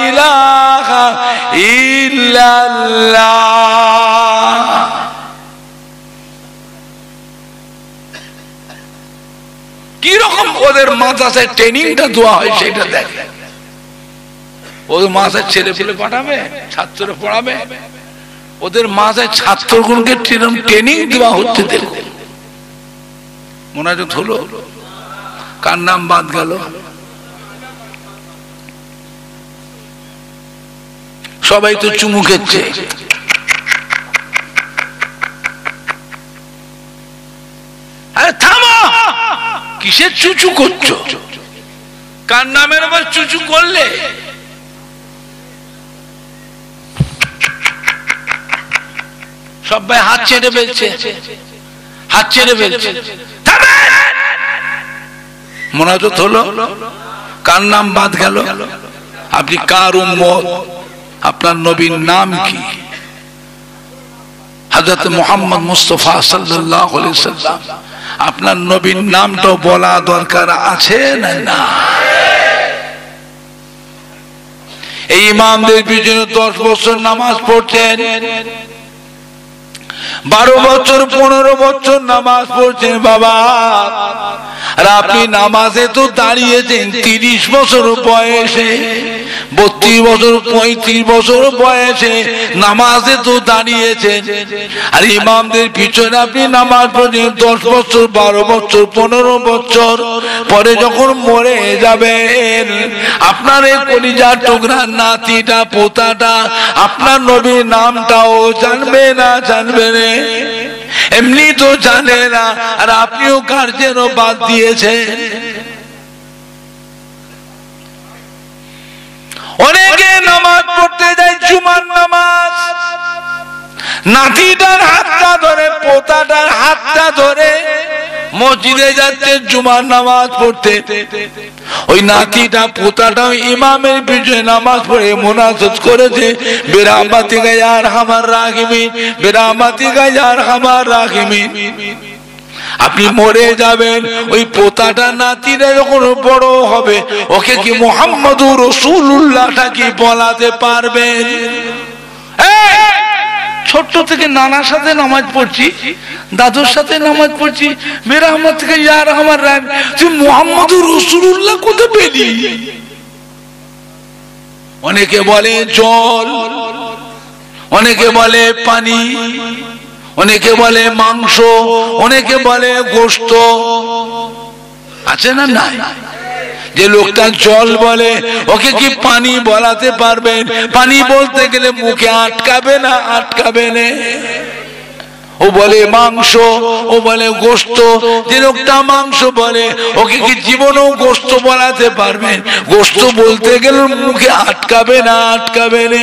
ইলাহা ইল্লাল্লাহ। কি রকম ওদের মাদ্রাসায় ট্রেনিংটা দেওয়া হয় সেটা দেখে। ওদের মাদ্রাসায় ছেলে পেলে পাঠাবে, ছাত্ররা পড়াবে, ওদের মাদ্রাসায় ছাত্রগণকে ট্রেনিং দেওয়া হচ্ছে। দেখো মোনাজাত হলো, কার নাম বাদ গেল? সবাই তো চুমু খেচ্ছে। আরে থামো, কিসের চুচু করছো? কার নামের আবার চুচু করলে? সবাই হাত ছেড়ে ফেলছে, হাত ছেড়ে ফেলছে। মোনাজাত হলো, কার নাম বাদ গেল? আপনি কার উম্মত? আপনার নবীর নাম কি? হযরত মুহাম্মদ মুস্তাফা সাল্লাল্লাহু আলাইহি সাল্লাম। আপনার নবীর নামটা বলা দরকার আছে না? না। এই ইমামদের পিছনে 10 বছর নামাজ পড়ছেন, 12 বছর 15 বছর নামাজ পড়ছেন বাবা। আর আপনি নামাজে তো দাঁড়িয়েছেন 30 বছর বয়সে, 32 বছর 35 বছর বয়সে নামাজে তো দাঁড়িয়েছেন। আর ইমামদের পিছনে আপনি নামাজ পড়ছেন 10 বছর 12 বছর 15 বছর পরে যখন মরে যাবেন, আপনার এই কলিজার টুকরা নাতিটা পোতাটা আপনার নবীর নামটাও জানবে না, জানবে না, এমনি তো জানে না। আর আপনিও গার্জেনও বাদ দিয়েছেন। অনেকে নামাজ পড়তে যায়, জুমার নামাজ, নাতিটার হাতটা ধরে, পোতাটার হাতটা ধরে মসজিদে যাচ্ছে জুমার নামাজ পড়তে। ওই নাতিটা পোতাটাও ইমামের পিছনে নামাজ পড়ে মুনাজাত করেছে, বিরাহমাতিকা ইয়া আরহামার রাহিমিন, বিরাহমাতিকা ইয়া আরহামার রাহিমিন। আপনি মরে যাবেন, ওই পোতাটা নাতিরা যখন বড় হবে ওকে কি মুহাম্মদুর রাসূলুল্লাহটা কি বলাতে পারবেন? ছোট্ট থেকে নানার সাথে নামাজ পড়ছি, দাদুর সাথে নামাজ পড়ছি, বিরাহমাতিকা ইয়া আরহামার রাহিমিন, তুই মুহাম্মদুর রাসূলুল্লাহ কোথা পেলি? অনেকে বলে জল, অনেকে বলে পানি, অনেকে বলে মাংস, অনেকে বলে গোশত। আছে না? নাই। যে লোকটা জল বলে ওকে কি পানি বলাতে পারবেন? পানি বলতে গেলে মুখে আটকাবে না, আটকাবে না। ও বলে মাংস, ও বলে গোশত। যে লোকটা মাংস বলে ওকে কি জীবনেও গোশত বলাতে পারবেন? গোশত বলতে গেলে মুখে আটকাবে না, আটকাবে না।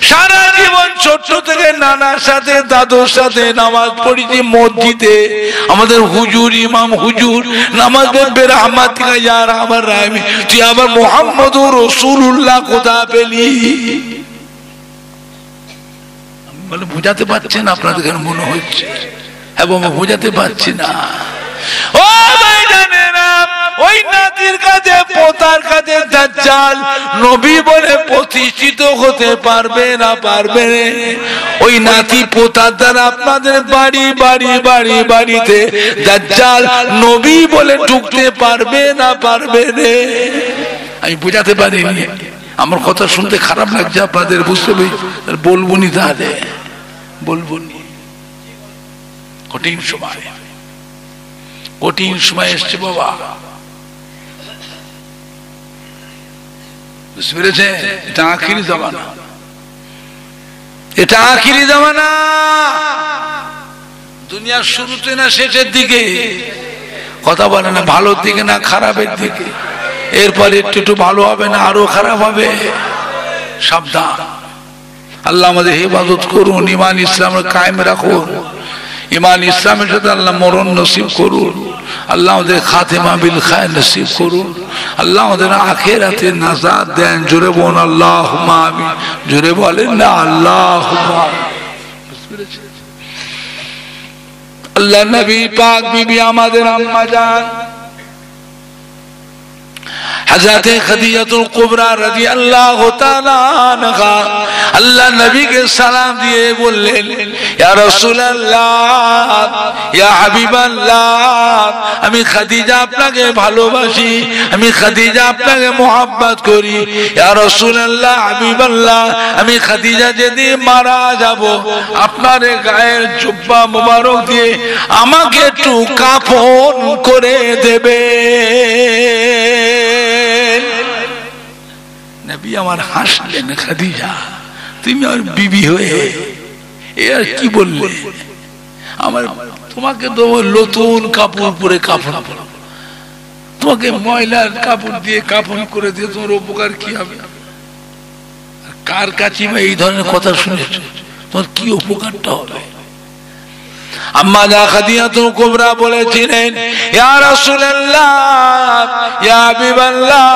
সারা জীবন ছোট থেকে নানার সাথে দাদুর সাথে নামাজ পড়েছি মসজিদে। আমাদের হুজুর, ইমাম হুজুর নামাজ পড়বে রাহমাতিকা ইয়া আরহামার রাহিমিন, তুই আবার মুহাম্মদুর রাসূলুল্লাহ কোথা পেলি? বলে বুঝাতে পারছেন আপনাদের কেন মনে হচ্ছে? হ্যাঁ বাবা, বুঝাতে পারছি না। ও ভাই জানেনা, ওই নাতির কাছে পোতার কাছে দাজ্জাল নবী বলে প্রতিষ্ঠিত হতে পারবে না, পারবে না। ওই নাতি পোতার দ্বারা আপনাদের বাড়ি বাড়ি বাড়ি বাড়িতে দাজ্জাল নবী বলে ঢুকতে পারবে না, পারবে না। আমি বুঝাতে পারিনি। আমার কথা শুনতে খারাপ লাগছে আপনাদের, বুঝতে বলবো নি, তাহলে বলবো নি। কঠিন সময়, কঠিন সময় এসছে বাবা, বুঝতে পেরেছে? এটা আখিরি জামানা, এটা আখিরি জামানা। দুনিয়ার শুরুতে না শেষের দিকে? কথা বলে না, ভালোর দিকে না খারাপের দিকে। এরপরে একটু ভালো হবে না, আরো খারাপ হবে। সাবধান। আল্লাহ আমাদের হেফাজত করুন, ইমান ইসলামের কায়েম রাখুন, ইমান ইসলামের সাথে আল্লাহ মরণ নসিব করুন। আল্লাহ আমাদের খাতেমা বিল খায়র নসিব করুন। আল্লাহ আমাদের আখিরাতে নাজাত দেন। জোরে বলুন আল্লাহুম্মা আমিন। জোরে বলেন না আল্লাহুম্মা আমিন। আল্লাহ নবী পাক বিবি আমাদের আম্মা জান हजरत खदीजतुल कुबरा রাদিয়াল্লাহু তাআলা আনহা আল্লাহ নবীকে সালাম দিয়ে বললেন, ইয়া রাসূলুল্লাহ, ইয়া হাবিবাল্লাহ, আমি খাদিজা আপনাকে ভালোবাসি, আমি খাদিজা আপনাকে মোহাব্বত করি। ইয়া রাসূলুল্লাহ, হাবিবাল্লাহ, আমি খাদিজা যেদিন মারা যাব আপনার গায়ের জুব্বা মোবারক দিয়ে আমাকে একটু কাফন করে দেবে। নবী আমার হাসলেন, খাদিজা তুমি আর বিবি হয়ে এ আর কি বললে? আমার তোমাকে তো নতুন কাপড় পরে কাফন, তোমাকে ময়লার কাপড় দিয়ে কাফন করে দিয়ে তোমার উপকার কি হবে? কার কাছে এই ধরনের কথা শুনেছ? তোমার কি উপকারটা হবে? আম্মা জান খাদিজাতুল কুবরা বলেছিলেন, ইয়া রাসূলুল্লাহ, ইয়া হাবিবাল্লাহ,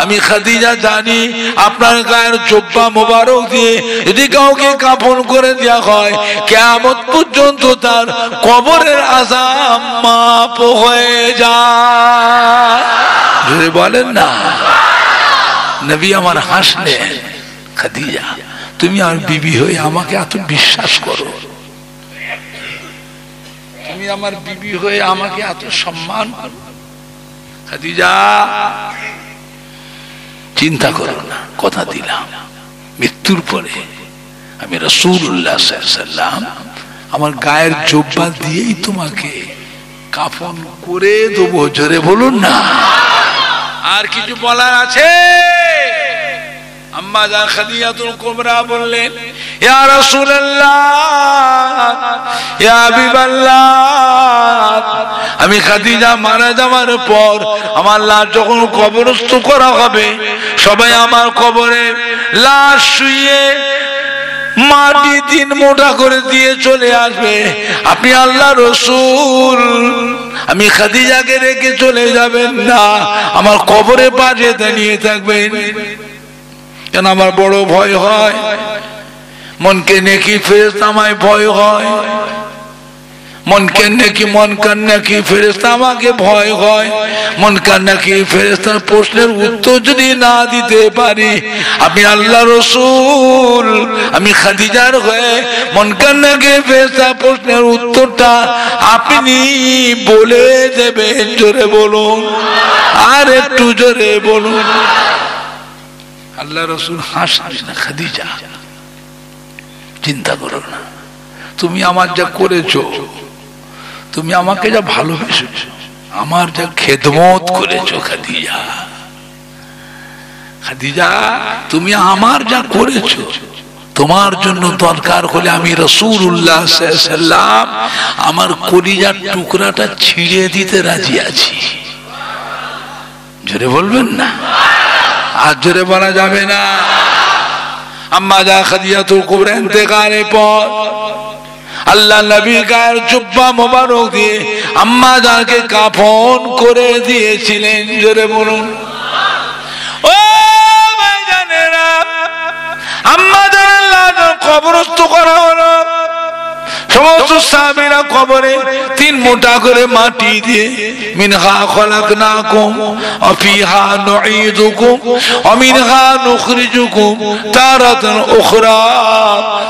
আমি খাদিজা জানি আপনার গায়ের জুব্বা মোবারক দিয়ে যদি কাউকে কাফন করে দেওয়া হয় কিয়ামত পর্যন্ত তার কবরের আযাব মাফ হয়ে যায়। যদি বলেন না। নবী আমার হাসলেন, খাদিজা তুমি আর বিবি হয়ে আমাকে এত বিশ্বাস করো, তুমি আমার বিবি হয়ে আমাকে এত সম্মান করো। খাদিজা চিন্তা করো না, কথা দিলাম মৃত্যুর পরে আমি রাসূলুল্লাহ সাল্লাল্লাহু আলাইহি ওয়াসাল্লাম আমার গায়ের জুব্বা দিয়েই তোমাকে কাফন করে দেবো। জোরে বলুন না। আর কিছু বলার আছে? আম্মা জান খাদিজাতুল কুবরা বললেন, ইয়া রাসূলুল্লাহ, ইয়া হাবিবাল্লাহ, আমি খাদিজা মারা যাওয়ার পর আমার লাশ যখন কবরস্থ করা হবে সবাই আমার কবরে লাশ শুইয়ে মাটি 3 মুঠা করে দিয়ে চলে আসবে। আপনি আল্লাহ রাসূল, আমি খাদিজাকে রেখে চলে যাবেন না, আমার কবরে পাশে দাঁড়িয়ে থাকবেন। কেন আমার বড় ভয় হয়, মনকে নেকি ফেরেশতা আমায় ভয় হয়, মনকে নেকি মনকার নেকি ফেরেশতা আমাকে ভয় হয়। মনকার নেকি ফেরেশতার প্রশ্নের উত্তর যদি না দিতে পারি, আমি আল্লাহ রাসূল, আমি খাদিজার হয়ে মনকার নেকি ফেরেশতার প্রশ্নের উত্তরটা আপনি বলে দেবেন। জোরে বলুন, আর একটু জোরে বলুন। আল্লাহ রাসূল হাসলেন, খাদিজা চিন্তা করো না, তুমি আমার যা করেছো, তুমি আমাকে যা ভালোবেসেছো, আমার যা খেদমত করেছো, খাদিজা, খাদিজা তুমি আমার যা করেছো, তোমার জন্য দরকার হলে আমি রাসূলুল্লাহ সাল্লাল্লাহু আলাইহি ওয়াসাল্লাম আমার কলিজার টুকরাটা ছিঁড়ে দিতে রাজি আছি। জোরে বলবেন না, আর জোরে বলা যাবে না। আম্মা জান খাদিজাতুল কুবরা ইন্তেকালের পর আল্লাহ নবী গায়ের জুব্বা মোবারক দিয়ে আম্মা জানকে কাফন করে দিয়েছিলেন। জোরে বলুন। ও ভাইজানেরা, আম্মা জানের লাশ কবরস্থ করা হলো। সমস্ত সাহাবীরা কবরে 3 মুঠা করে মাটি দিয়ে মিনহা খলাকনাকুম ওয়া ফিহা নুঈদুকুম ওয়া মিনহা নুখরিজুকুম তারাতান উখরা,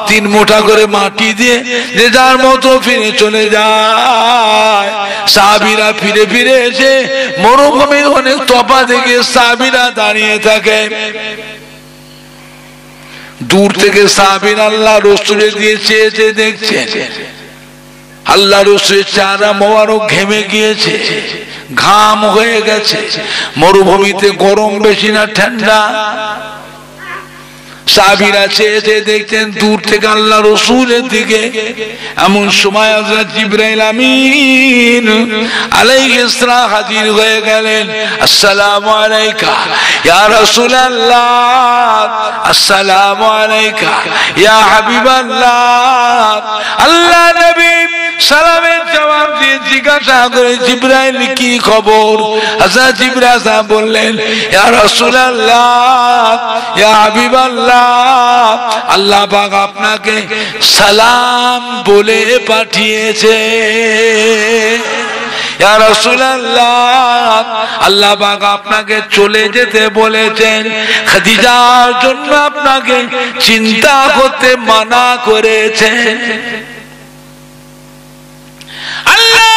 3 মুঠা করে মাটি দিয়ে যে যার মতো ফিরে চলে যায়। সাহাবীরা ফিরে ফিরে এসে মরুভূমির অনেক তফা দেখে সাহাবীরা দাঁড়িয়ে থাকে। দূর থেকে সাহাবীরা আল্লাহ রাসূলের দিয়ে চেয়ে দেখছে, আল্লাহ রাসূলের চেহারা মোবারক ঘেমে গিয়েছে, ঘাম হয়ে গেছে। মরুভূমিতে গরম বেশি না ঠান্ডা? সাহাবীরা চেয়ে চেয়ে দেখতেন দূর থেকে আল্লাহ রাসূলের দিকে। এমন সময় হযরত জিবরাইল আমিন আলাইহিস সালাম হাজির হয়ে গেলেন। আসসালামু আলাইকা ইয়া রাসূলুল্লাহ, আসসালামু আলাইকা ইয়া হাবিবাল্লাহ। আল্লাহ নবী সালামের জবাব দিয়ে জিজ্ঞাসা করে জিবরাইল কি খবর? হযরত জিবরাইল বললেন ইয়া রাসূলুল্লাহ ইয়া হাবিবাল্লাহ, আল্লাহ পাক আপনাকে সালাম বলে পাঠিয়েছে। ইয়া রাসূলুল্লাহ, আল্লাহ পাক আপনাকে চলে যেতে বলেছেন, খাদিজার জন্য আপনাকে চিন্তা করতে মানা করেছেন। আল্লাহ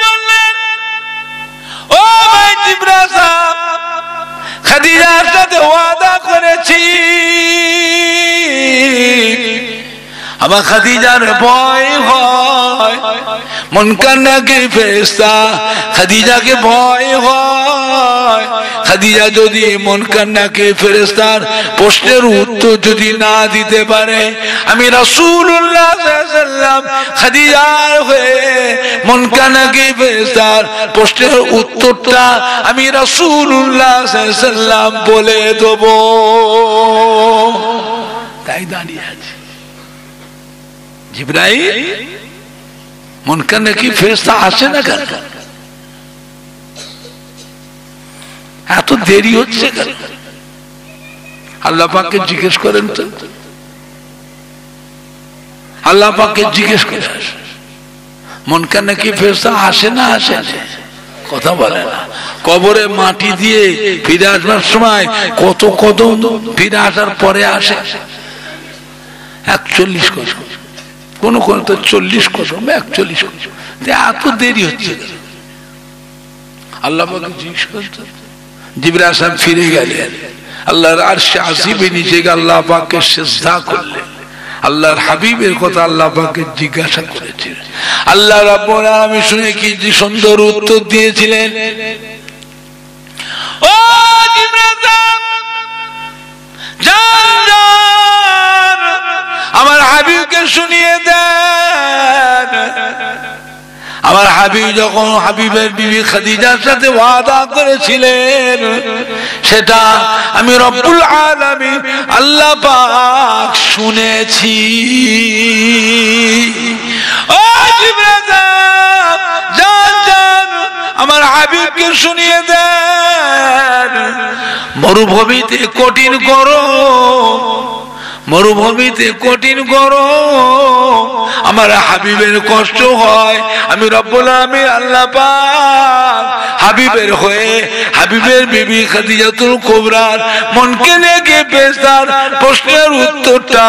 বললেন ও ভাই জিবরাইল সাহেব, খাদিজার সাথে ওয়াদা করেছি, আমার খাদিজার ভয় হয়, মুনকার নাকির ফেরেশতা খাদিজাকে ভয় হয়। খাদিজা যদি মুনকার নাকির ফেরেশতার প্রশ্নের উত্তর যদি না দিতে পারে, আমি রাসূলুল্লাহ সাল্লাল্লাহু আলাইহি ওয়াসাল্লাম খাদিজার হয়ে মুনকার নাকির ফেরেশতার প্রশ্নের উত্তরটা আমি রাসূলুল্লাহ সাল্লাল্লাহু আলাইহি ওয়াসাল্লাম বলে দেব। তাই দাঁড়িয়ে আছে জিবরাইল। মুনকার নাকির ফেরেশতা আসে না কেন? এত দেরি হচ্ছে কেন? আল্লাহ পাককে জিজ্ঞেস করেন তো, আল্লাহ পাককে জিজ্ঞেস করে মুনকার নাকির ফেরেশতা আসে না আসে না? কথা বলে না। কবরে মাটি দিয়ে ফিরে আসবার সময় কত কদম ফিরে আসার পরে আসে? 41 কদম, কোন কোন তো 40 কদম, 41 কদম। এত দেরি হচ্ছে আল্লাহ পাক জিজ্ঞেস করতেন। জিবরাইল সাহেব ফিরে গেলেন, আল্লাহর আরশে আজিমে নিচে গিয়ে আল্লাহ পাককে সিজদা করলেন। আল্লাহর হাবিবের কথা আল্লাহ পাককে জিজ্ঞাসা করেছিলেন। আল্লাহ রাব্বুল আলামিন শুনে কি সুন্দর উত্তর দিয়েছিলেন, ও জিবরাইল সাহেব আমার হাবিবকে শুনিয়ে দেন। আমার হাবিব যখন হাবিবের বিবি খাদিজার সাথে ওয়াদা করেছিলেন, সেটা আমি রব্বুল আলামিন আল্লাহ পাক শুনেছি। ও জিবরাইল যান আমার হাবিবকে শুনিয়ে দেন, মরুভূমিতে কঠিন গরম, মরুভূমিতে কঠিন গরম, আমার হাবিবের কষ্ট হয়। আমি রব্বুল আলামিন আল্লাহ পাক হাবিবের হয়ে হাবিবের বিবি খাদিজাতুল কুবরার মনকে লেগে ফেরেশতার প্রশ্নের উত্তরটা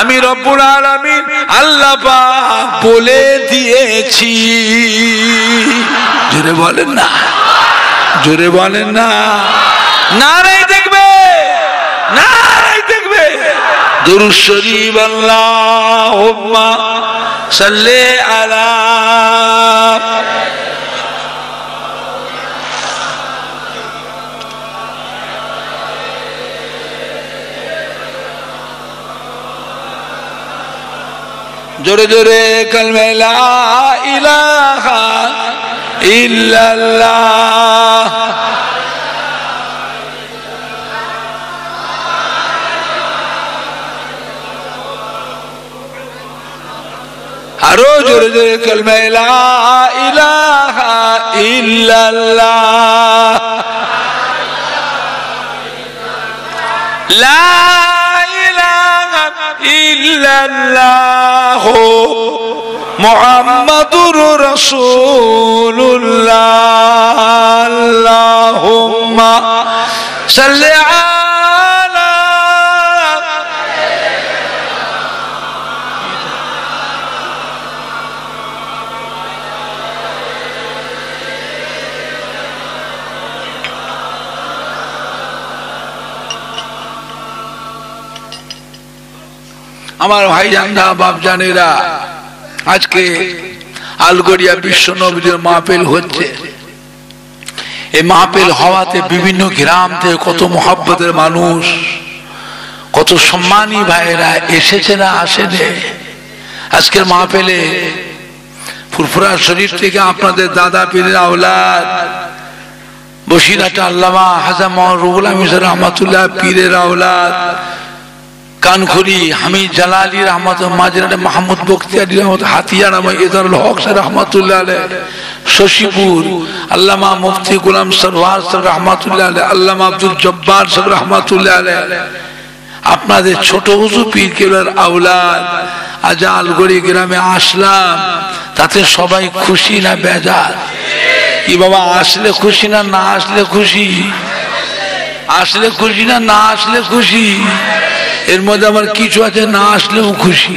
আমি রব্বুল আলামিন আল্লাহ পাক বলে দিয়েছি। জোরে বলেন না, জোরে বলেন না, নারায়ে দেখবে, নারায়ে দেখবে। দুরূদ শরীফ আল্লাহুম্মা সাল্লি আলা জোরে জোরে কালমা লা ইলাহা ইল্লাল্লাহ। আরো জোরে জোরে কালমা লা ইলাহা ইল্লাল্লাহ, লা ইলাহা ইল্লাল্লাহ মুহাম্মাদুর রাসূলুল্লাহ। আল্লাহুম্মা সাল্লি আলা আমার ভাইজানরা বাপজানেরা, আজকে আলগড়িয়া বিশ্ব নবীর মাহফিল হচ্ছে। এই মাহফিল হওয়াতে বিভিন্ন গ্রাম থেকে কত মুহাব্বতের মানুষ, কত সম্মানী ভাইরা এসেছে না আসেনি। আজকের মাহফিলে ফুরফুরা শরীফ থেকে আপনাদের দাদা পীরের আওলাদ বসিরহাট আল্লামা হাজা রুহুল আমিন রহমাতুল্লাহ পীরের আওলাদ, কানখুরি হামিদ জালালি রহমত, মাঝরাটে মাহমুদ বখতিয়ারি রহমত, হাতিয়ার ইদারুল হক রহমাতুল্লাহ আলাইহি, শশীপুর আল্লামা মুফতি গোলাম সরওয়ার রহমাতুল্লাহ আলাইহি, আল্লামা আব্দুল জব্বার রহমাতুল্লাহ আলাইহি, আপনাদের ছোট হুজুর পীর কেবলার আওলাদ। আজ আলগড়ি গ্রামে আসলাম, তাতে সবাই খুশি না বেজার? কি বাবা, আসলে খুশি না না আসলে খুশি? আসলে খুশি না না আসলে খুশি? এর মধ্যে আমার কিছু আছে না আসলেও খুশি,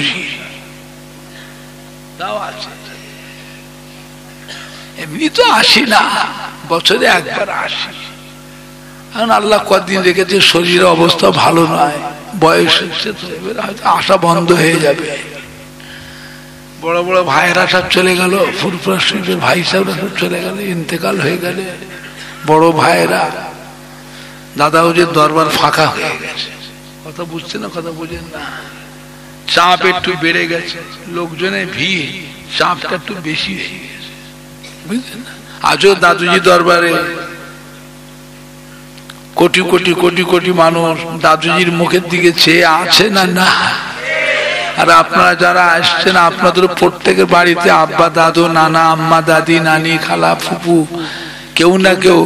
এমনি তো আসি না, বছরে একবার আসি। এখন আল্লাহ কদিন রেখেছে, শরীরের অবস্থা ভালো নয়, বয়স হচ্ছে, হয়তো আসা বন্ধ হয়ে যাবে। বড় বড় ভাইয়েরা সব চলে গেল, ফুরফুরা শরীফের ভাই সাহেবরা সব চলে গেল, ইন্তেকাল হয়ে গেলে। বড় ভাইয়েরা দাদা হুজুর দরবার ফাঁকা হয়ে গেছে। কথা বুঝছে না, কথা বুঝেন না। চাপ একটু বেড়ে গেছে, লোকজনের ভিড়, চাপটা একটু বেশি হয়ে গেছে, বুঝলেন না? আজও দাদুজি দরবারে কোটি কোটি কোটি কোটি মানুষ দাদুজির মুখের দিকে চেয়ে আছে না না? আর আপনারা যারা আসছেন, আপনাদের প্রত্যেকের বাড়িতে আব্বা দাদু নানা আম্মা দাদি নানি খালা ফুপু কেউ না কেউ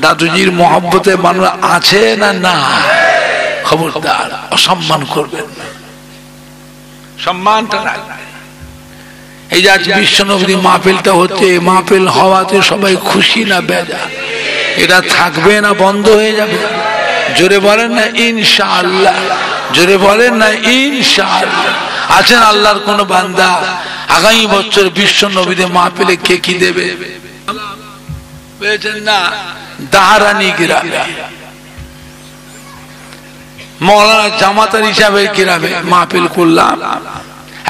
দাদুজির মহব্বতে মানুষ আছে না না? খবরদার অসম্মান করবেন না, সম্মানটা রাখবেন। এই যে আজ বিশ্বনবী মাহফিলটা হচ্ছে, মাহফিল হওয়াতে সবাই খুশি না বেজার? এটা থাকবে না বন্ধ হয়ে যাবে? জোরে বলেন না ইনশাআল্লাহ, জোরে বলেন না ইনশাআল্লাহ। আছেন আল্লাহর কোন বান্দা আগামী বছর বিশ্ব নবীদের মাহফিলে কে কি দেবে? বুঝেছেন না? দাহারানি গ্রামে মৌলানা জামাতার হিসাবে গ্রামে মাহফিল করলাম,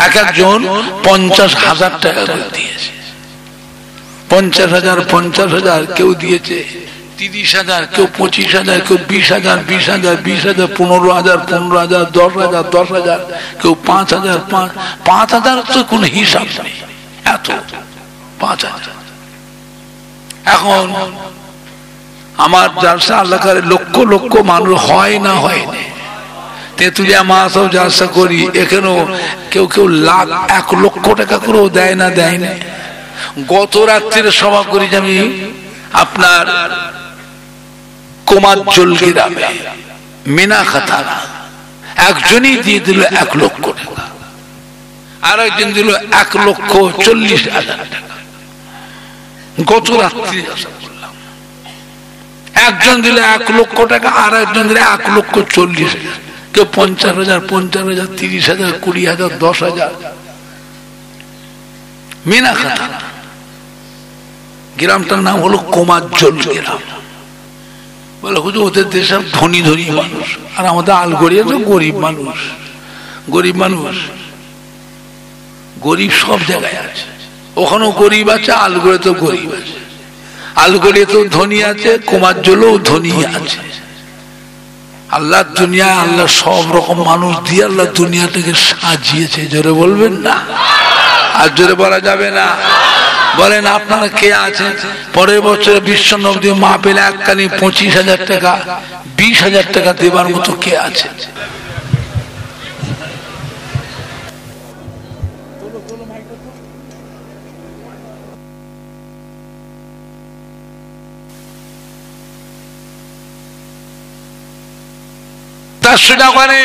এক একজন 50,000 টাকা করে দিয়েছে। 50,000 50,000, কেউ দিয়েছে 30,000, কেউ 25,000, কেউ 20,000 20,000 20,000, 15,000 15,000, 10,000 10,000, কেউ 5,000 5,000 তো কোনো হিসাব নেই, এত 5,000। এখন আমার জালসা এলাকার লক্ষ লক্ষ মানুষ হয় না হয় না, তেঁতুলিয়া মাসও জালসা করি, এখানেও কেউ কেউ লাখ 1 লক্ষ টাকা করেও দেয় না দেয় না। গত রাত্রির সভা করি আমি আপনার কোমাজ্জল গ্রামে মিনা খাতানা, একজনই দিয়ে দিল 1 লক্ষ টাকা, আর একজন দিল 1,40,000 টাকা। গত রাত্রি করলাম, একজন দিল 1 লক্ষ টাকা, আর একজন দিল 1,40,000, কেউ 50,000 50,000 30,000 20,000 10,000। মিনা খাতানা গ্রামটার নাম হলো কোমাজ্জল গ্রাম। বলে হুজুর ওদের দেশের ধনী ধনী মানুষ, আর আমাদের আলগড়িয়া তো গরিব মানুষ। গরিব মানুষ, গরিব সব জায়গায় আছে, ওখানেও গরিব আছে, আলগড়িয়া তো গরিব আছে, আলগড়িয়া তো ধনী আছে, কোমাজ্জলেও ধনী আছে। আল্লাহ দুনিয়ায় আল্লাহ সব রকম মানুষ দিয়ে আল্লাহ দুনিয়াটাকে সাজিয়েছে। জোরে বলবেন না? আর জোরে বলা যাবে না? বলেন আপনারা কে আছেন পরের বছর বিশ্ব নবী মাহফিল এককালীন 25,000 টাকা 20,000 টাকা দেবার মতো কে আছে? সেটা করে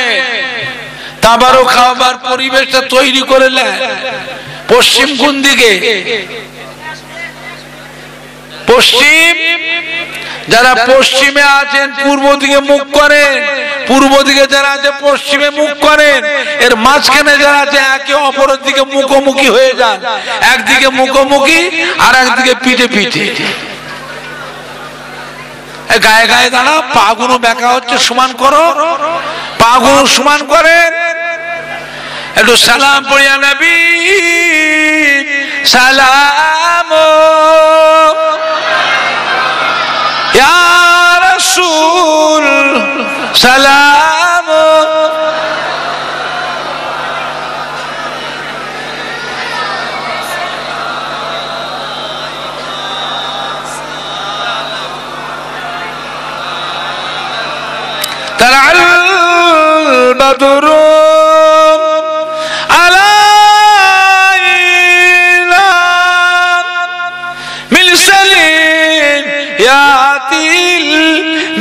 তাবারও খাওয়াবার পরিবেশটা তৈরি করে নেয়। পশ্চিম কোন দিকে? পশ্চিম। যারা পশ্চিমে আছেন পূর্ব দিকে মুখ করেন, পূর্ব দিকে যারা আছে পশ্চিমে মুখ করেন, এর মাঝখানে যারা আছে একে অপরের দিকে মুখোমুখি হয়ে যান। একদিকে মুখোমুখি আর একদিকে পিঠে পিঠে। গায়ে গায়ে দাঁড়া, পা গুলো বেঁকা হচ্ছে, সমান করো, পা গুলো সমান করেন। একটু সালাম পড়িয়া নবী সালাম ইয়া রাসূল সালাম তালাল বাদরু আলাইনা মিন সালিয়াতিল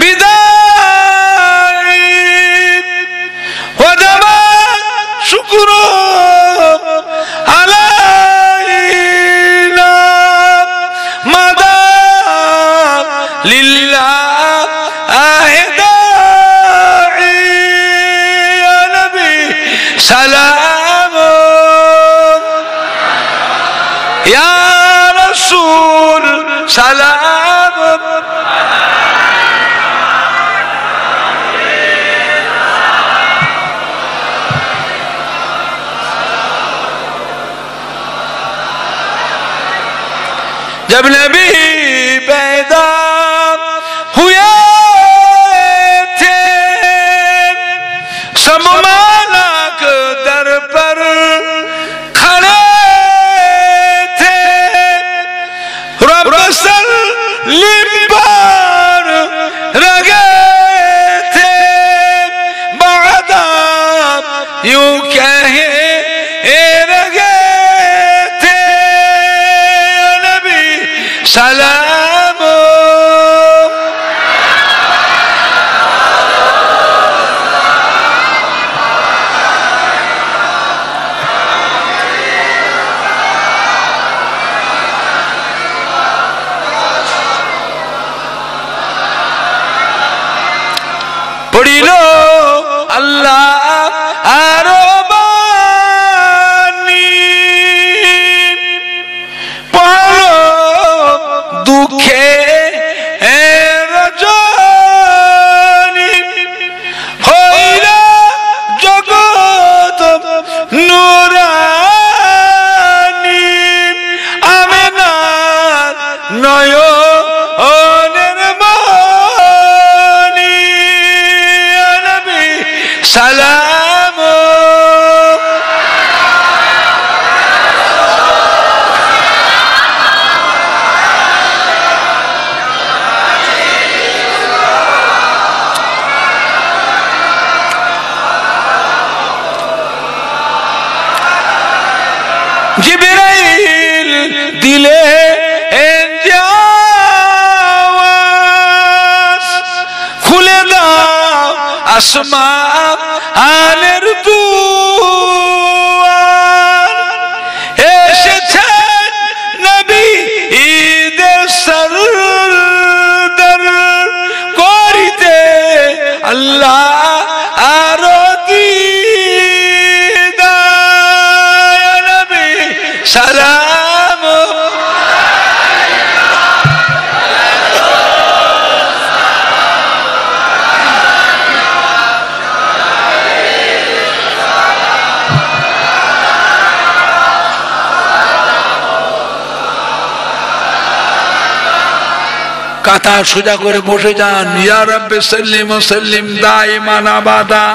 বিদাই ওয়াজাবা শুকরু আলাইনা মাদা লিল্লাহ سلام يا رسول سلام जब नबी पैदा हुए थे सब मालक दर पर खड़े थे रब सल्लिम पर रगे थे बादा यूं कहे रगे थे नबी सलाम পড়িল আল্লাহ আরো বাণী পড়ল দুঃখে রজনী হইল জগৎ নুরানী আমেনার নয়নের মণি নবী সালাম জিবরাইল দিলে খুলে দাও আসমানের দুয়ার এসেছেন নবী ঈদের সরদার করিতে আল্লাহ আরো দিদার নবী সালাম কাতা সোজা করে বসে যান ইয়া রাব্বি সাল্লিম ওয়া সাল্লিম দাইমান আবাদা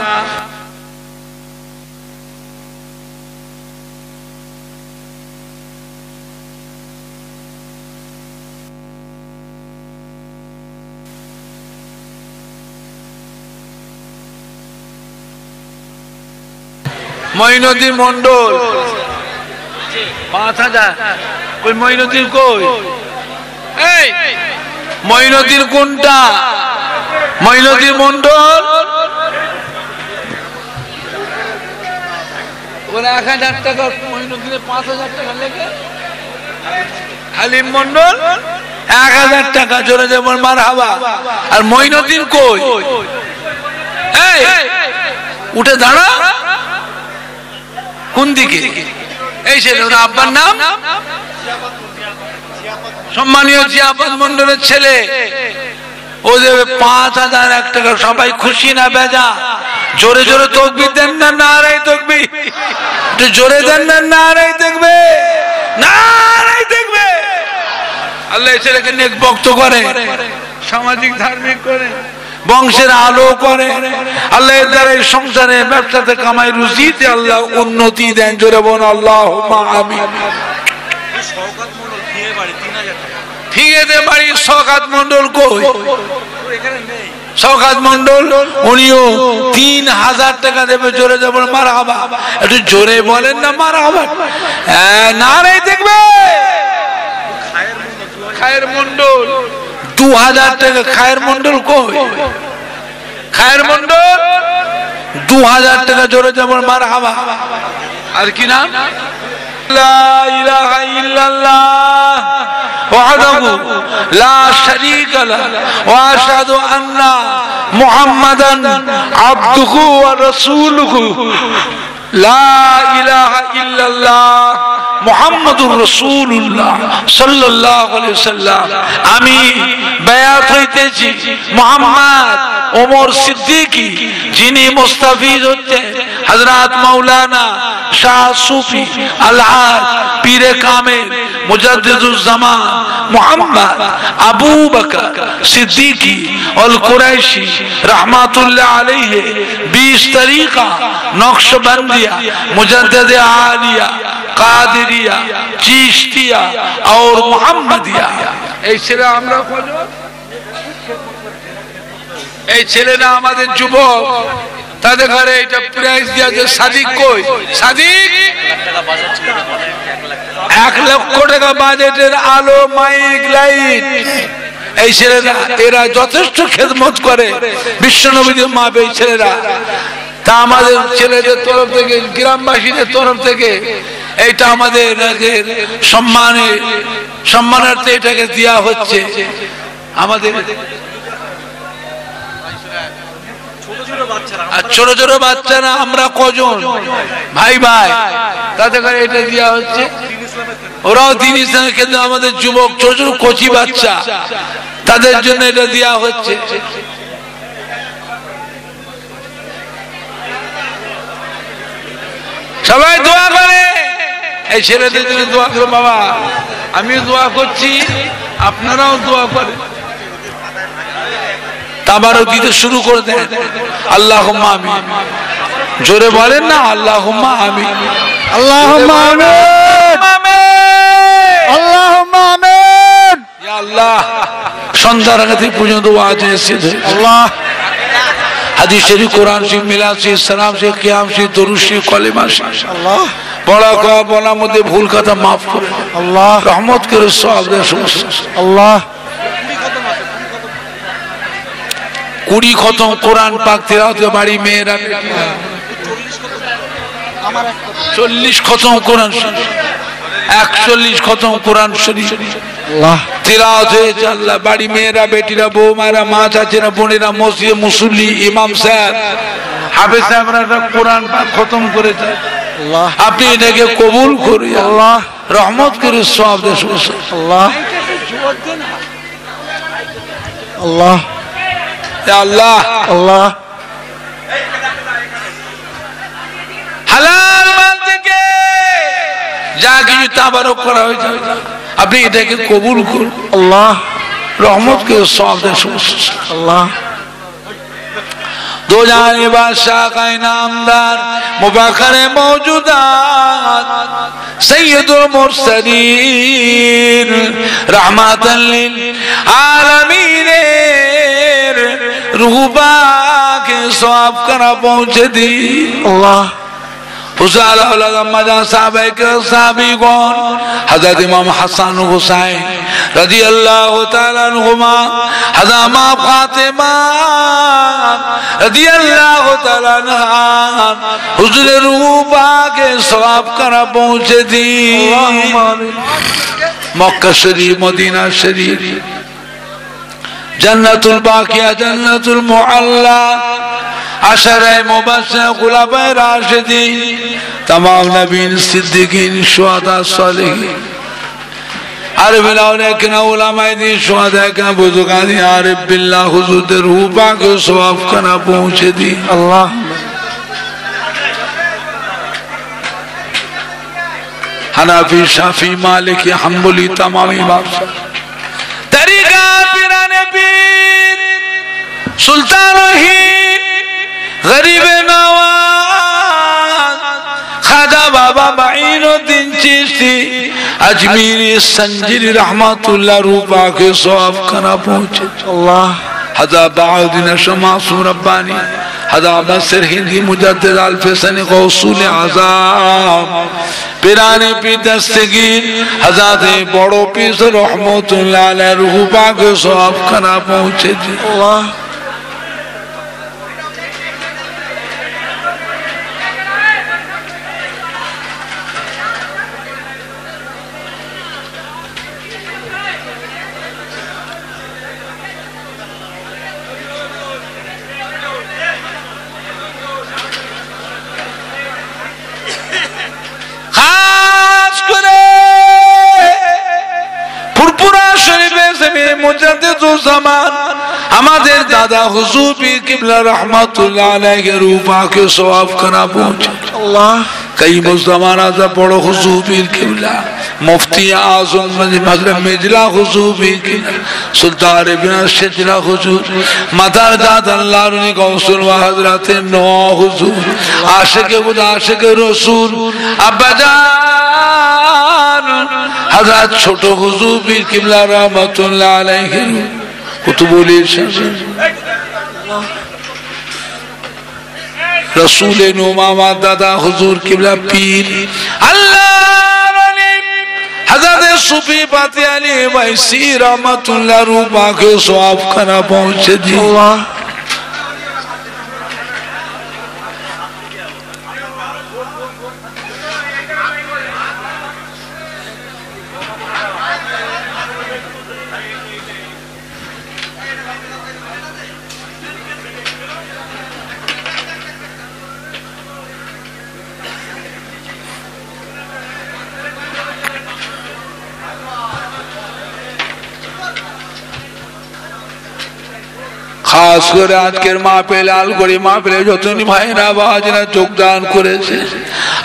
মঈনুদ্দিন মন্ডল 5000 কই মঈনুদ্দিন কই এই মঈনুদ্দিন কোনটা মঈনুদ্দিন মন্ডল ওরা 1000 টাকা মঈনুদ্দিনের 5000 টাকা লেগে হালিম মন্ডল 1000 টাকা জোরে যেমন মারহাবা আর মঈনুদ্দিন কই এই উঠে দাঁড়া কোন দিকে এই ছেলে ওর আব্বার নাম সম্মানীয় জিয়াপত মন্ডলের ছেলে ও দেবে 5001 টাকা সবাই খুশি না বেজা জোরে জোরে তাকবীর দেন না নারায়ে তাকবীর একটু জোরে দেন না নারায়ে তাকবীর নারায়ে তাকবীর আল্লাহ এই ছেলেকে নেক বক্ত করে সামাজিক ধার্মিক করে বংশের আলো করে আল্লাহ এর দ্বারা সংসারে ব্যবসাতে কামাই রুজিতে আল্লাহ উন্নতি দেন জোরে বল আল্লাহুম্মা আমিন শওকত মন্ডল ফিয়ে বাড়ি 3000 টাকা ফিয়েতে বাড়ি শওকত মন্ডল কই এখানে নেই শওকত মন্ডল উনিও 3000 টাকা দেবে, জোরে জবর মারহাবা, একটু জোরে বলেন না মারহাবা, নারে দেখবে। খায়ের মন্ডল 2000 টাকা, খায়ের মন্ডল কই? খায়ের মন্ডল 2000 টাকা, জোরে জবর মারহাবা। আর কি নাম? লা ইলাহা ইল্লাল্লাহ ওয়াহদাহু লা শারীকা লাহু ওয়া আশহাদু আন্না মুহাম্মাদান আবদুহু ওয়া রাসূলুহু। লা ইলাহা ইল্লাল্লাহ মুহাম্মাদুর রাসূলুল্লাহ সাল্লাল্লাহু আলাইহি ওয়াসাল্লাম। আমি বায়াত হইতেছি মুহাম্মদ ওমর সিদ্দিকী, যিনি মুস্তাফিজ হচ্ছেন হযরত মাওলানা শাহ সুফি আলহাজ পীরে কামেল মুজাদ্দিদুজ জামান মুহাম্মদ আবু বকর सिद्दीकी अल कुरैशी रहमतुल्लाह अलैहि 20 तरीका नक्शबंदिया मुजद्दिद आलिया कादिरिया चिश्तिया और मुहम्मदिया। এই ছেলে আমরা খোঁজো, এই ছেলেরা আমাদের যুবক, তাদের ঘরে এটা প্রাইজ দিয়েছে। সাদিক কই? সাদিক 1 লক্ষ টাকা বাজেটের আলো মাইক লাইট। এই ছেলেরা এরা যথেষ্ট খেদমত করে বিশ্বনবীর মা। এই ছেলেরা তা আমাদের ছেলেদের তরফ থেকে, গ্রামবাসীদের তরফ থেকে এইটা আমাদের সম্মানার্থে এটাকে দেওয়া হচ্ছে। আমাদের আর ছোট ছোট বাচ্চারা আমরা কজন ভাই ভাই তাদের ঘরে এটা দেওয়া হচ্ছে। ওরাও দিন ইসলামে, কিন্তু আমাদের যুবক ছোট ছোট কচি বাচ্চা, তাদের জন্য এটা দেওয়া হচ্ছে। সবাই দোয়া করে, এই ছেলেদের জন্য দোয়া করো বাবা। আমিও দোয়া করছি, আপনারাও দোয়া করেন। তাবারক দিতে শুরু করে দেন। আল্লাহুম্মা আমিন, জোরে বলেন না আল্লাহুম্মা আমিন। আল্লাহুম্মা আমিন, আল্লাহুম্মা আমিন। ইয়া আল্লাহ, সন্ধ্যার আগে থেকে পর্যন্ত ওয়াজ এসেছে। আল্লাহ হাদিস শরীফ, কোরআন শরীফ, মিলাদ শরীফ, সালাম শরীফ, কিয়াম শরীফ, দরুদ শরীফ, কলেমা শরীফ, আল্লাহ পড়া খাওয়া বলার মধ্যে ভুল কথা মাফ করে আল্লাহ, রহমত করে সওয়াব দেয় আল্লাহ। 20 খতম কোরআন পাক তেলাওয়াত বাড়ি মেয়েরা, 40 খতম কোরআন শরীফ, 41 খতম কোরআন শরীফ আল্লাহ তেলাওয়াত হয়েছে। আল্লাহ বাড়ি মেয়েরা, বেটিরা, বৌমারা, মা চাচিরা, বোনেরা, মসজিদে মুসল্লি, ইমাম সাহেব, হাফেজ সাহেবরা কোরআন পাক খতম করেছে। আল্লাহ আপনি এটাকে কবুল করে আল্লাহ রহমত করে সওয়াব দেন আল্লাহ। আল্লাহ আল্লাহ আল্লাহ হালাল মাল থেকে যা কিছু তাবারক করা হয়েছে আপনি এটাকে কবুল করুন আল্লাহ, রহমত কে সওয়াব দেন আল্লাহ। दो जाने बादशाह का इनामदार मुबाकर मौजूदात सैयदुल मुरसलीन रहमतन लिल आलमीन रूह के सवाब करा पहुंचे दी अल्लाह। हज़रत इमाम हसन हुसैन रज़ी अल्लाह तआला अन्हुमा, हज़रत मां फातिमा रज़ी अल्लाह तआला अन्हा हुज़ूर रूह पाक के सवाब करा पहुंचे दी। मक्का शरीफ, मदीना शरीफ, जन्नतुल बाकिया, जन्नतुल मुअल्ला, अशरे मुबश्शिर, खुलाफाए राशिदीन, तमाम नबीन, सिद्दीकीन, शुहदा, सालिहीन, आरिफ औलिया, उलमाए दीन, शुहदा के बुजुर्गान आरिफ बिल्लाह हुजूर दे रूह पाक के सवाब कना पहुंचे दी अल्लाह। हनाफी, शाफी, मालिकी, हम्बली, तमाम इमाम तरीका पीराने पीर सुल्तान गरीब नवाज खाजा बाबा माइनुद्दीन चिश्ती अजमीरी संजीरी रहमतुल्लाह रूह पाक के सवाब कना पहुंचे अल्लाह। হাজা বাউদ্দিন মাসুম রব্বানি, হাজা নাসির হিন্দি মুজাদ্দিদ আল-ফিসানি গৌসুল আযম, পিরানে পীর দস্তগীর হযরত বড় পীর রহমতুল্লাহ আলাইহি রূহ পাক সওয়াব খানা পৌঁছে দি। আল্লাহ আমাদের দাদা হুজুর পীর কিবলা রাহমাতুল্লাহ আলাইহি রূহ পাকে সওয়াব খানা পৌঁছে। আল্লাহ কই মুজমানা যা বড় হুজুর পীর কিবলা মুফতি আযম হযরত মিজলা হুজুর পীর কিবলা সুলতান ইবনে শিজলা হুজুর মাদার দাদ আল্লাহর নি গৌসুল ওয়া হযরত নূহ হুজুর আশিকে খুদা আশিকে রাসূল আব্বাজান হযরত ছোট হুজুর পীর কিবলা রাহমাতুল্লাহ আলাইহি কুতুবুল ইরশাদ রসুল নুমামা দাদা হুজুর কিবলা পীর আল্লাহর ওলি হযরত সুফি পাতি আলী ওয়াইসি রাহমাতুল্লাহ রূহ পাকে সওয়াব খানা পৌঁছে দি। আল্লাহ খাস করে আজকের মাহফিল আলগড়ি মাহফিলে যতনি ভাইরা বাজরা যোগদান করেছে,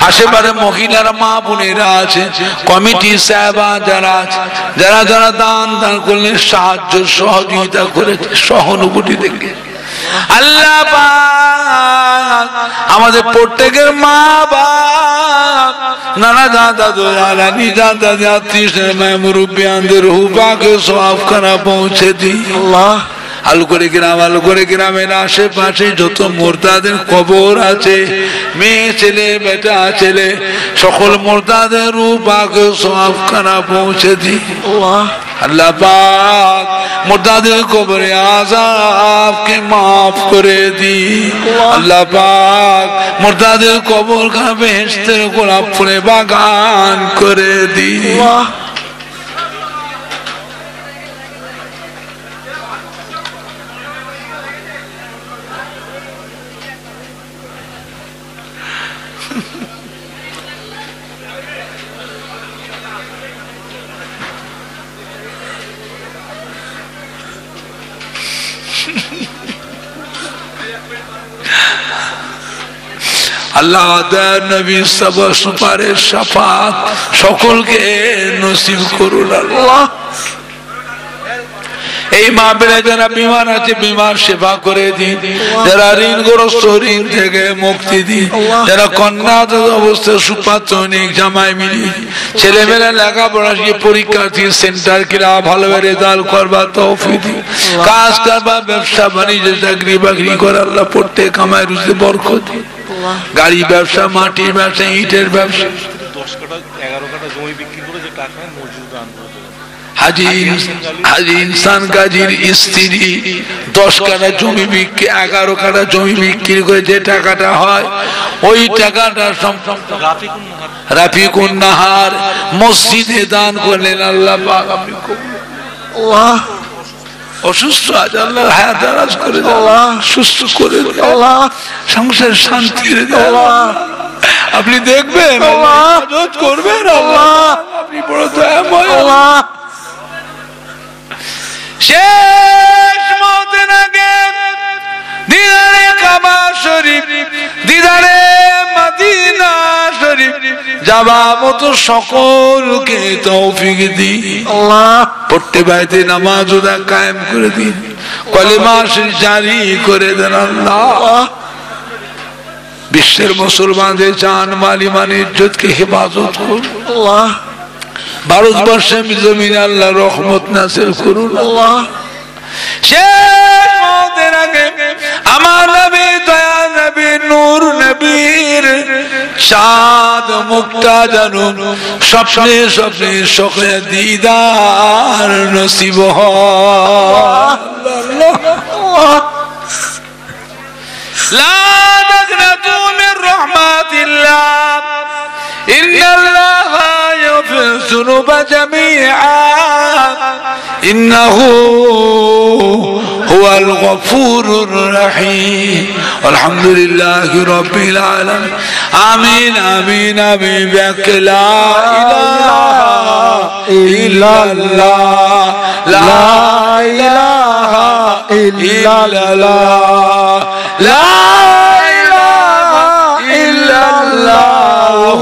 আশেপাশে মহিলারা মা বোনেরা আছে, কমিটি সাহেবা যারা আছে, যারা যারা দান দান করলেন, সাহায্য সহযোগিতা করেছে সহানুভূতি থেকে আল্লাহ পাক আমাদের প্রত্যেকের মা বাপ নানা দাদা দাদা নিজা দাদা আত্মীয় মুরব্বিয়ানদের রূহ পাকে সওয়াব খানা পৌঁছে দি। আল্লাহ আলুকড়ি গ্রাম আলুকড়ি গ্রামের আশেপাশে যত মুরতাদের কবর আছে, মেয়ে ছেলে বেটা ছেলে সকল মুরতাদের রূহ পাকে সওয়াব খানা পৌঁছে দি। আল্লাহ পাক মুরতাদের কবরে আযাবকে মাফ করে দি। আল্লাহ পাক মুরতাদের কবর কা বেহেশতের গোলাপ ফুলে বাগান করে দি। আল্লাহ নবী সবার সুপারিশ শাফাত সকলকে নসিব করুন। আল্লাহ এই মাহফিলে যারা বিমার আছে বিমার সেবা করে দিন, যারা ঋণগ্রস্ত ঋণ থেকে মুক্তি দিন, যারা কন্যা অবস্থায় সুপাত্র নিক জামাই মিলি ছেলেমেয়েরা লেখাপড়া শিখে পরীক্ষার্থী সেন্টার কিনা ভালোভাবে রেজাল্ট করবার তৌফিক দিন, কাজ করবার ব্যবসা বাণিজ্য চাকরি বাকরি করে আল্লাহ প্রত্যেক কামাই রুজিতে বরকত দিন। গাড়ি ব্যবসা, মাটির ব্যবসা, ইটের ব্যবসা, 10 কাঠা 11 কাঠা জমি বিক্রি করে যে টাকা মজুর দান করে দেবেন। হাজি ইনসান গাজীর স্ত্রী 10 কাঠা জমি বিক্রি 11 কাঠা জমি বিক্রি করে যে টাকাটা হয় ওই টাকাটা রাফিকুন নাহার মসজিদে দান করলেন। আল্লাহ পাক আপনি আল্লাহ অসুস্থ আছে আল্লাহ হায়াত দারাজ করে দাও, সুস্থ করে দাও, আল্লাহ সংসার শান্তি রে দাও, আপনি দেখবেন মদত করবেন, আল্লাহ আপনি বড় দয়াময়। আল্লাহ শেষ মওতের আগে দিদারে কাবা শরীফ, দিদারে মদিনা শরীফ যাবার মতো সকলকে তৌফিক দিন। আল্লাহ প্রত্যেক বাড়িতে নামাজ ওদা কায়েম করে দিন, কলেমা জারি করে দেন। আল্লাহ বিশ্বের মুসলমানদের জান মাল ইমান ইজ্জতকে হেফাজত করুন। আল্লাহ ভারতবর্ষের জমিনে আল্লাহ রহমত নাযিল করুন। আল্লাহ শেষ কেয়ামতের আগে আমার নবী দয়া নবী নূর নবীর চাঁদ মুক্তা জানো স্বপ্নে স্বপ্নে সকলে দিদার নসিব হয়। লা তাকনাতু মির রাহমাতিল্লাহ ইন্নাল্লাহা ইয়াগফিরু যুনুবা জামিআ ইন্নাহু হুয়াল গফুরুর রহিম। আলহামদুলিল্লাহি রাব্বিল আলামিন। আমিন আমিন আমিন। লা ইলাহা ইল্লাল্লাহ লা ইলাহা ইল্লাল্লাহ লা ইলাহা ইল্লাল্লাহ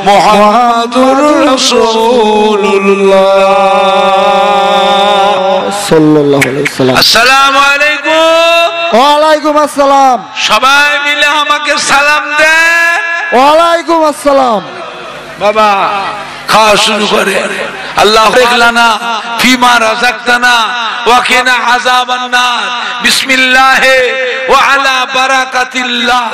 মুহাম্মাদুর রাসূলুল্লাহ সাল্লাল্লাহু আলাইহি ওয়াসাল্লাম। আসসালামু আলাইকুম। ওয়া আলাইকুম আসসালাম। সবাই মিলে আমাকে সালাম দেন। ওয়া আলাইকুম আসসালাম। বাবা খাওয়া শুরু করে। আল্লাহ লানা ফিমা রাযাকতানা ওয়া কিনা আযাবান নার। বিসমিল্লাহ ওয়া আলা বারাকাতিল্লাহ।